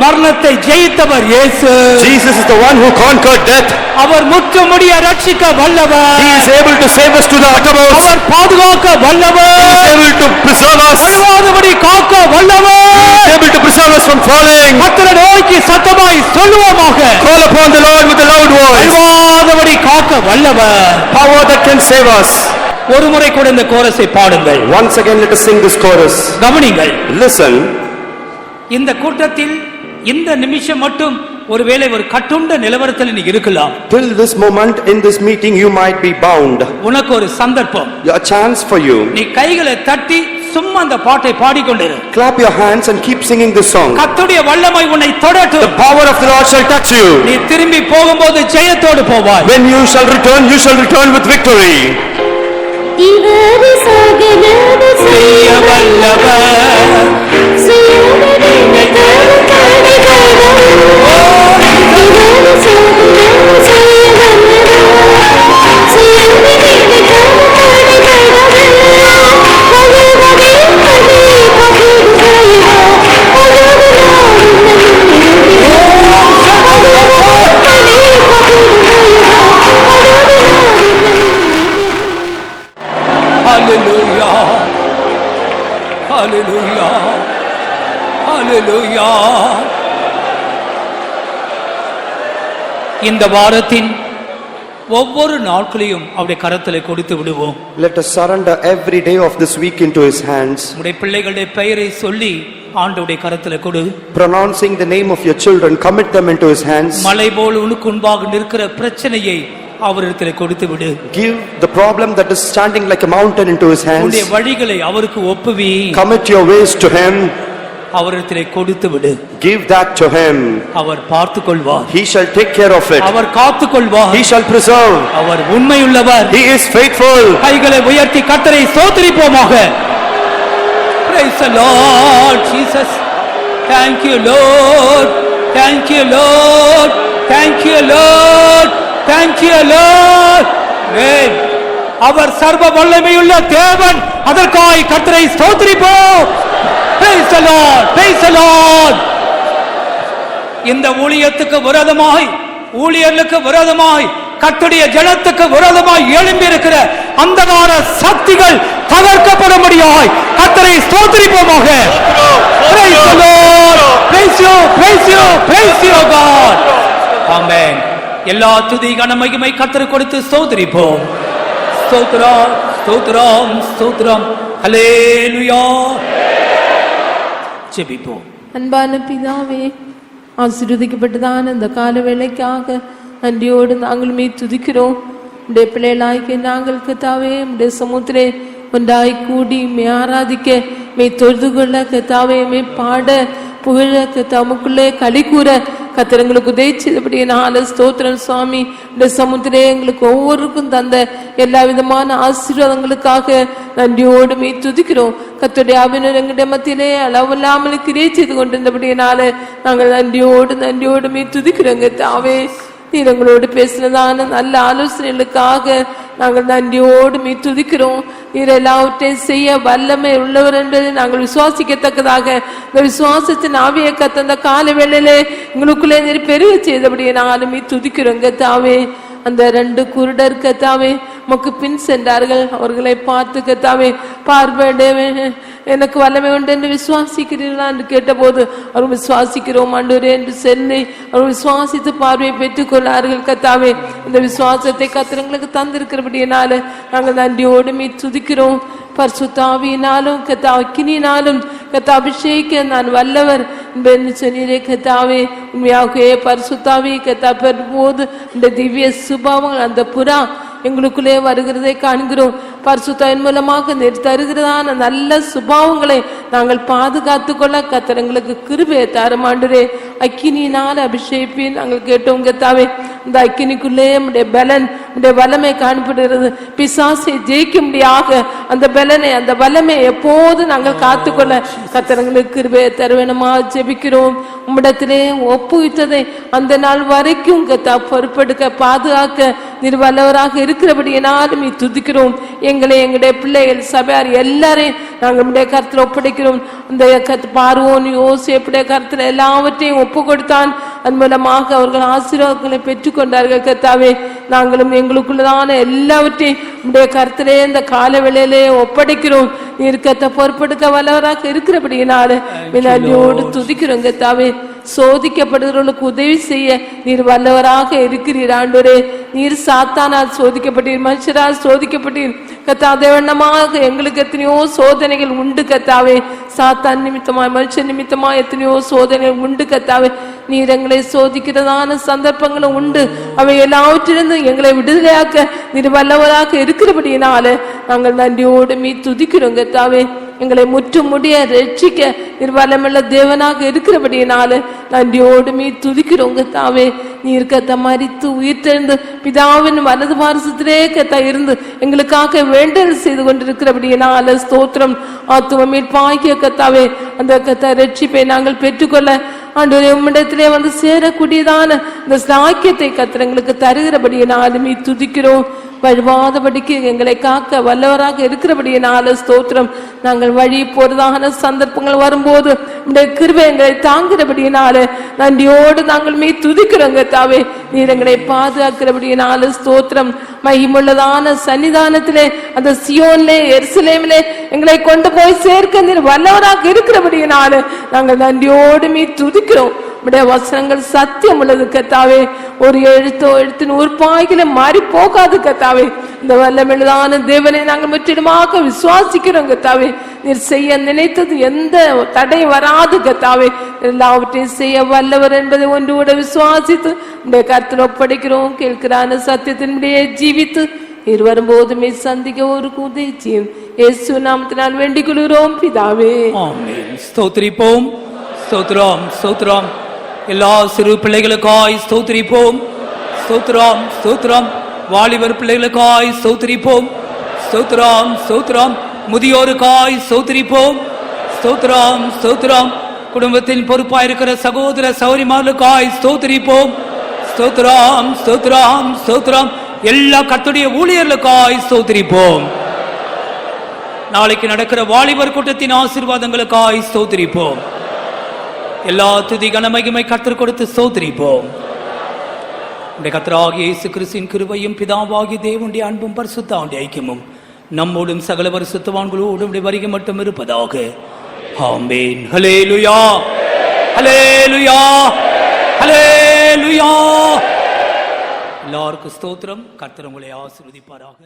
மரணத்தை ஜெயித்தவர் இயேசு. Jesus is the one who conquered death. அவர் முற்றுமுடிய ரட்சிக்க வல்லவர். He is able to save us to the uttermost. அவர் பாதுகாக்க He வல்லவர். is able to preserve us. அழுவாதபடி காக்க He வல்லவர். is able to preserve us from falling. கர்த்தரை நோக்கி சத்தமாய் சொல்லுவோமாக. Call upon the Lord with a loud voice. அழுவாதபடி காக்க வல்லவர். Power that can save us. ஒரு முறை கூட இந்த கோரஸை பாடுங்கள். Once again, let us sing this chorus. கவனிங்கள், Listen. இந்த கூட்டத்தில் இந்த நிமிஷம் மட்டும் ஒருவேளை ஒரு கட்டுண்ட நிலவரத்தில் நீ இருக்கலாம். Till this moment in this meeting, you might be bound. உனக்கு ஒரு சந்தர்ப்பம். A chance for you. நீ கைகளை தட்டி சும்மா அந்த பாட்டை பாடிக்கொண்டிரு. Clap your hands and keep singing this song. கர்த்தருடைய வல்லமை உன்னை தொடட்டும். The power of the Lord shall touch you. நீ திரும்பி போகும்போது ஜெயத்தோடு போவாய். When you shall return with victory. இவர் சகலமும் செய்ய வல்லவர் செய்ய நினைத்தது தடைபடாது. இவர் சகலமும் செய்ய வல்லவர் செய்ய நினைத்தது தடைபடாது. ஹalleluya ஹalleluya. இந்த வாரத்தின் ஒவ்வொரு நாட்களையும் அவருடைய கரத்திலே கொடுத்து விடுவோம். Let us surrender every day of this week into his hands. உம்முடைய பிள்ளைகளுடைய பெயரை சொல்லி ஆண்டவருடைய கரத்திலே கொடு. Pronouncing the name of your children, commit them into his hands. மலை போல் உனக்கு முன்பாக நிற்கிற பிரச்சனையை அவரிடத்திலே கொடுத்து விடு. Give the problem that is standing like a mountain into his hands. உன்னுடைய வழிகளை அவருக்கு ஒப்புவி. Commit your ways to him. அவரிடத்திலே கொடுத்து விடு. Give that to him. அவர் பார்த்துக் கொள்வார். He shall take care of it. அவர் காத்துக் கொள்வார். He shall preserve. அவர் உண்மையுள்ளவர். He is faithful. கைகளை உயர்த்தி கர்த்தரை ஸ்தோத்திரிப்போமாக. Praise the Lord Jesus. Thank you Lord. Thank you Lord. Thank you Lord. Thank you Lord. Amen. அவர் சர்வ வல்லமையுள்ள தேவன். அதற்காய் கர்த்தரை ஸ்தோத்திரிப்போம். Praise the Lord. Praise the Lord. இந்த ஊழியத்துக்கு விரோதமாய், ஊழியர்களுக்கு விரோதமாய், கர்த்தருடைய ஜனத்துக்கு விரோதமாய் எழும்பி இருக்கிற அந்தகார சக்திகள் தகர்க்கப்படும்படியாய் கர்த்தரை ஸ்தோத்திரிப்போமாக. Praise the Lord. Praise you, praise you, praise you God. Amen. எல்லா துதி கன மகிமை கர்த்தருக்கு கொடுத்து ஸ்தோத்திரிப்போம். ஸ்தோத்திரம், ஸ்தோத்திரம், ஸ்தோத்திரம். ஹல்லேலூயா. ஜெபிப்போம். அன்பான பிதாவே, ஆசீர்வதிக்கப்பட்டதான இந்த கால வேளைக்காக நன்றியோடு நாங்களுமே துதிக்கிறோம். உடைய பிள்ளைகளாய்க்கு நாங்கள் கத்தாவே உடைய சமுத்திரே ஒன்றாய் கூடி மே ஆராதிக்க, மே தொழுது கொள்ள கத்தாவே, மே பாட புகழ கத்தாமுக்குள்ளே களி கூற கத்திரங்களுக்கு உதவி செய்தபடியே நாலு ஸ்தோத்திரம் சுவாமி. இந்த சமுத்திரே எங்களுக்கு ஒவ்வொருக்கும் தந்த எல்லா விதமான ஆசீர்வாதங்களுக்காக நன்றியோடு மே துதிக்கிறோம். கர்த்தருடைய ஆவியானவர் எங்களுடைய மத்தியிலே அளவில்லாமல் கிரியை செய்து கொண்டிருந்தபடியினால நாங்கள் நன்றியோடு மே துதிக்கிறோங்க. தாவே நீர் எங்களோடு பேசினதான நல்ல ஆலோசனைகளுக்காக நாங்கள் நன்றியோடு மே துதிக்கிறோம். நீர் எல்லாவற்றையும் செய்ய வல்லமை உள்ளவர் என்பதை நாங்கள் விசுவாசிக்கத்தக்கதாக இந்த விசுவாசத்தின் ஆவியை கத்தந்த கால வேளையிலே எங்களுக்குள்ளே நீர் பெருக செய்தபடியே நாங்களுமே துதிக்கிறோங்க. தாவே அந்த 2 குருடர் கத்தாவே மக்கு பின் சென்றார்கள். அவர்களை பார்த்து கத்தாவே பார்வையிடவே எனக்கு வல்லமை உண்டு என்று விசுவாசிக்கிறீர்களா என்று கேட்டபோது அவர் விசுவாசிக்கிறோம் ஆண்டவரே என்று சொல்லி அவர் விசுவாசித்து பார்வையை பெற்றுக் கொள்ளார்கள். கத்தாவே இந்த விசுவாசத்தை கத்திரங்களுக்கு தந்திருக்கிறபடியினால நாங்கள் நன்றியோடு மீ துதிக்கிறோம். பரிசுத்தாவியினாலும் கத்தா அக்கினியினாலும் கத்தா அபிஷேக நான் வல்லவர் என்று சொன்னீரே கத்தாவே. உண்மையாகவே பரிசுத்தாவி கத்தா பெறும்போது இந்த திவ்ய சுபாவங்கள் அந்த புறா எங்களுக்குள்ளே வருகிறதை காண்கிறோம். பரிசுத்தாவின் மூலமாக தருகிறதான நல்ல சுபாவங்களை நாங்கள் பாதுகாத்து கொள்ள கத்தரங்களுக்கு கிருபையை தாரும் ஆண்டவரே. அக்கினியினால் அபிஷேகிப்பேன் நாங்கள் கேட்டோம் கத்தாவே. இந்த அக்கினிக்குள்ளே நம்முடைய பலன் நம்முடைய வல்லமை காணப்படுகிறது. பிசாசை ஜெயிக்கும்படியாக அந்த பலனை அந்த வல்லமை எப்போது நாங்கள் காத்துக்கொள்ள கத்தரங்களுக்கு கிருபையை தருவேணுமா ஜெபிக்கிறோம். உம்மிடத்திலே ஒப்புவித்ததை அந்த நாள் வரைக்கும் கத்தா பொறுப்பெடுக்க பாதுகாக்க நீர் வல்லவராக இருக்கிறபடியினாலும் நீ துதிக்கிறோம். எங்களை எங்களுடைய பிள்ளைகள் சபையார் எல்லாரையும் நாங்கள் நம்முடைய கருத்தில் ஒப்படைக்கிறோம். அந்த பார்வோன் யோசேப்புடைய கருத்தில் எல்லாவற்றையும் ஒப்பு கொடுத்தான். அதன் மூலமாக அவர்கள் ஆசீர்வாதங்களை பெற்றுக்கொண்டார்கள். கர்த்தாவே நாங்களும் எங்களுக்குள்ளதான எல்லாவற்றையும் உடைய கருத்திலே இந்த கால வேளையிலே ஒப்படைக்கிறோம். நீர் கத்த பொறுப்பெடுக்க வல்லவராக இருக்கிறபடியினால நன்றியோடு துதிக்கிறோம். கர்த்தாவே சோதிக்கப்படுகிறவர்களுக்கு உதவி செய்ய நீர் வல்லவராக இருக்கிறீர் ஆண்டவரே. நீர் சாத்தானால் சோதிக்கப்பட்டீர், மனுஷரால் சோதிக்கப்பட்டீர். கத்தா தேவண்ணமாக எங்களுக்கு எத்தனையோ சோதனைகள் உண்டு கத்தாவே. சாத்தான் நிமித்தமாய் மனுஷன் நிமித்தமாய் எத்தனையோ சோதனைகள் உண்டு கத்தாவே. நீர் எங்களை சோதிக்கிறதான சந்தர்ப்பங்களும் உண்டு. அவை எல்லாவற்றிலிருந்து எங்களை விடுதலையாக்க நீர் வல்லவராக இருக்கிறபடியினால நாங்கள் நன்றியோடு மீ துதிக்கிறோம் கத்தாவே. எங்களை முற்றும் முடிய ரட்சிக்க நீர் வல்லமுள்ள தேவனாக இருக்கிறபடியினால நன்றியோடு மீ துதிக்கிறோம் கத்தாவே. நீர் கத்த மரித்து உயிர்த்தெழுந்து பிதாவின் வலது பாரசத்திலே கத்த இருந்து எங்களுக்காக வேண்டல் செய்து கொண்டிருக்கிறபடியினால ஸ்தோத்திரம். ஆத்தும மீட்பாகிய கத்தாவே அந்த கத்த ரட்சிப்பை நாங்கள் பெற்றுக்கொள்ள ஆண்டவரே உம்மிடத்திலே வந்து சேரக்கூடியதான இந்த சாக்கியத்தை கத்திரங்களுக்கு தருகிறபடியினாலுமே துதிக்கிறோம். வழுவாதபடிக்கு எங்களை காக்க வல்லவராக இருக்கிறபடியினால ஸ்தோத்திரம். நாங்கள் வழி போறதான சந்தர்ப்பங்கள் வரும்போது உடைய கிருபை எங்களை தாங்கிறபடியினால நன்றியோடு நாங்கள் மீ துதிக்கிறோங்க தாவே. நீர் எங்களை பாதுகாக்கிறபடியினால ஸ்தோத்திரம். மகிமுள்ளதான சன்னிதானத்திலே அந்த சியோன்லே எருசலேமிலே எங்களை கொண்டு போய் சேர்க்க நீர் வல்லவராக இருக்கிறபடியினால நாங்கள் நன்றியோடு மீ துதிக்கிறோம். உடைய வசனங்கள் சத்தியம் உள்ளது கத்தாவே. ஒரு எழுத்தின் உறுப்பாகில மாறி போகாது கத்தாவே. இந்த வல்லமிழதான தேவனை நாங்கள் முற்றிலுமாக விசுவாசிக்கிறோம் கத்தாவே. நீர் செய்ய நினைத்தது எந்த தடை வராது கத்தாவே. எல்லாவற்றையும் செய்ய வல்லவர் என்பதை ஒன்று கூட விசுவாசித்து இந்த கருத்தில் ஒப்படைக்கிறோம். கேட்கிறான சத்தியத்தினுடைய ஜீவித்து நீர் வரும்போதுமே சந்திக்க ஒரு உதவியும் இயேசு நாமத்தினால் வேண்டிக் கொள்கிறோம் பிதாவே. ஆமென். ஸ்தோத்திரிப்போம். ஸ்தோத்திரம் ஸ்தோத்திரம். எல்லா சிறு பிள்ளைகளுக்காய் ஸ்தோத்திரிப்போம். ஸ்தோத்திரம் ஸ்தோத்திரம். வாலிபர் பிள்ளைகளுக்காய் ஸ்தோத்திரிப்போம். ஸ்தோத்திரம் ஸ்தோத்திரம். முதியோருக்காய் ஸ்தோத்திரிப்போம். ஸ்தோத்திரம் ஸ்தோத்திரம். குடும்பத்தின் பொறுப்பாயிருக்கிற சகோதர சகோதரிமார்களுக்காய் ஸ்தோத்திரிப்போம். ஸ்தோத்திரம் ஸ்தோத்திரம் ஸ்தோத்திரம். எல்லா கர்த்தருடைய ஊழியர்களுக்காய் ஸ்தோத்திரிப்போம். நாளைக்கு நடக்கிற வாலிபர் கூட்டத்தின் ஆசீர்வாதங்களுக்காய் ஸ்தோத்திரிப்போம். எல்லா துதி கனமகிமை கர்த்தர் கொடுத்து ஸ்தோத்திரிப்போம். கர்த்தராகிய இயேசு கிறிஸ்துவின் கிருபையும் பிதாவாகிய தேவனுடைய அன்பும் பரிசுத்த ஐக்கியமும் நம்மோடும் சகல பரிசுத்தவான்களோடும் வருகை மட்டும் இருப்பதாக. ஆமென். ஹல்லேலூயா ஹல்லேலூயா ஹல்லேலூயா. எல்லாருக்கும் ஸ்தோத்திரம். கர்த்தர் உங்களை ஆசீர்வதிப்பாராக.